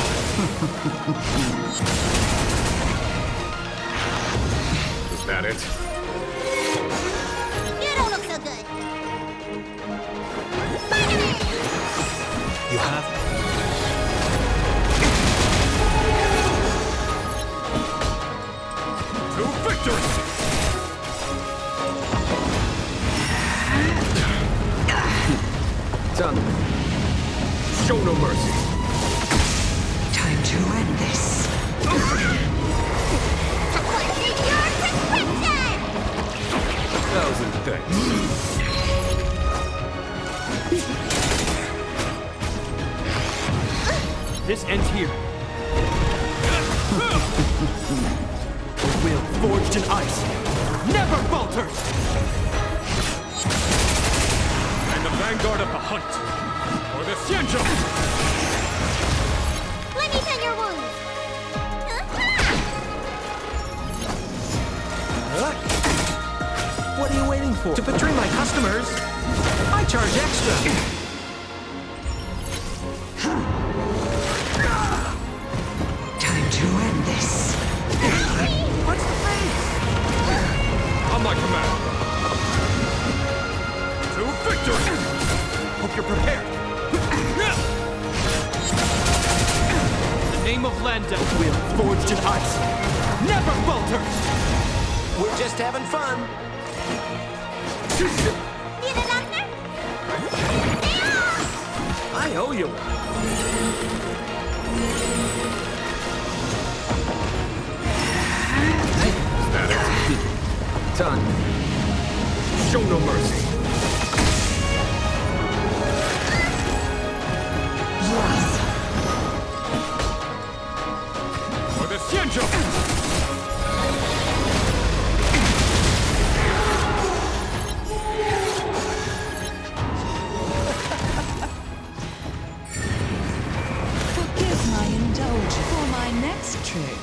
Is that at it. You don't look so good. You have... To victory! Done. Show no mercy. Time to end this. Thousand thanks. This ends here. The will forged in ice never falters! And the vanguard of the hunt. For the Xianzhou! Let me tend your wounds. What are you waiting for? To betray my customers, I charge extra. Time to end this. What's the face? On my command. To victory! Hope you're prepared. In the name of Landau, will forged in ice never falters. We're just having fun. I owe you. Done. Show no mercy. For the Xianzhou! Forgive my indulgence. For my next trick,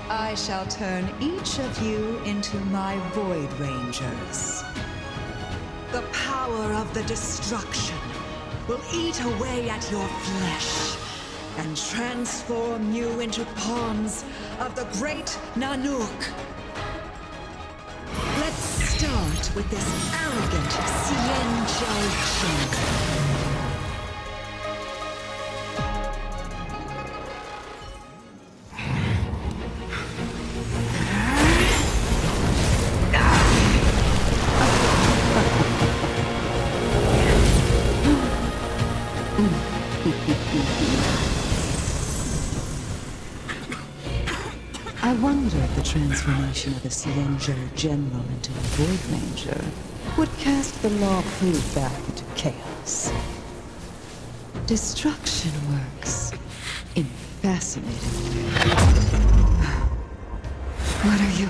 I shall turn each of you into my Void Rangers. The power of the destruction will eat away at your flesh and transform you into pawns of the great Nanook. Let's start with this arrogant Xianzhou junk. I wonder if the transformation of a Xianzhou general into a Void Ranger would cast the Law Fu back into chaos. Destruction works in fascinating ways. What are you?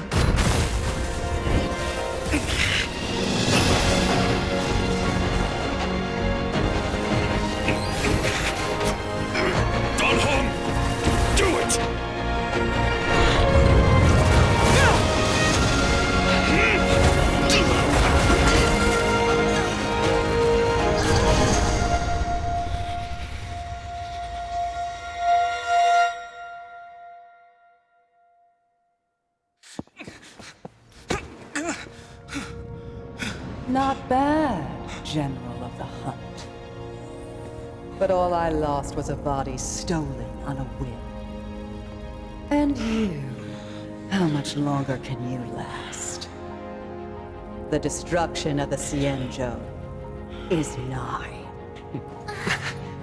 Not bad, General of the Hunt. But all I lost was a body stolen on a whim. And you, how much longer can you last? The destruction of the Xianzhou is nigh.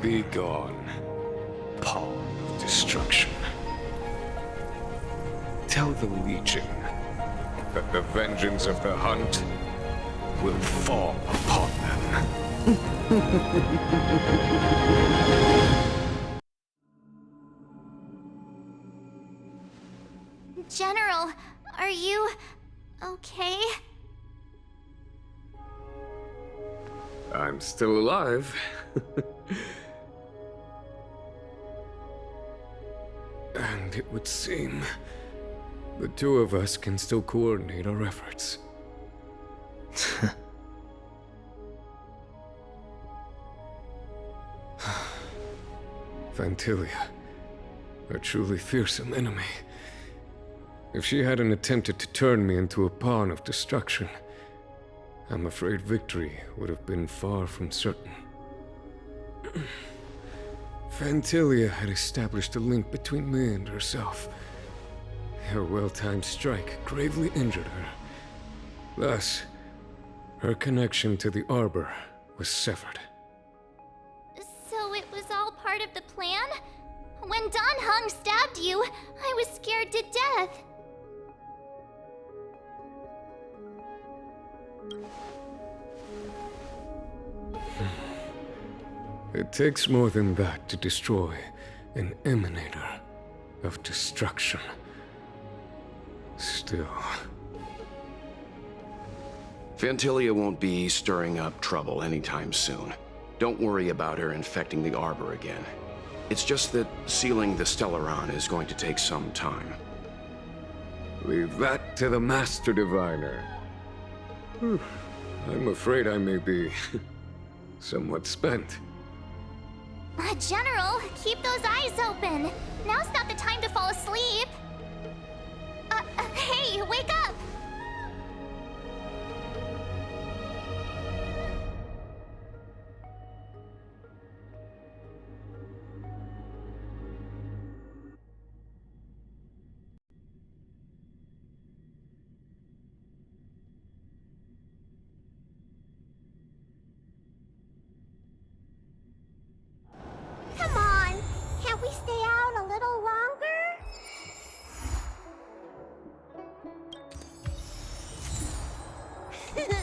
Be gone, pawn of destruction. Tell the Legion that the vengeance of the Hunt will fall upon them. General, are you okay? I'm still alive. And it would seem the two of us can still coordinate our efforts. Fantilia, a truly fearsome enemy. If she hadn't attempted to turn me into a pawn of destruction, I'm afraid victory would have been far from certain. Fantilia had established a link between me and herself. Her well-timed strike gravely injured her. Thus, her connection to the Arbor was severed. So it was all part of the plan? When Don Hung stabbed you, I was scared to death. It takes more than that to destroy an emanator of destruction. Still... Fantilia won't be stirring up trouble anytime soon. Don't worry about her infecting the Arbor again. It's just that sealing the Stellaron is going to take some time. Leave that to the Master Diviner. I'm afraid I may be somewhat spent. General, keep those eyes open. Now's not the time to fall asleep. Hey, wake up! Come on, can't we stay out a little longer? Huh?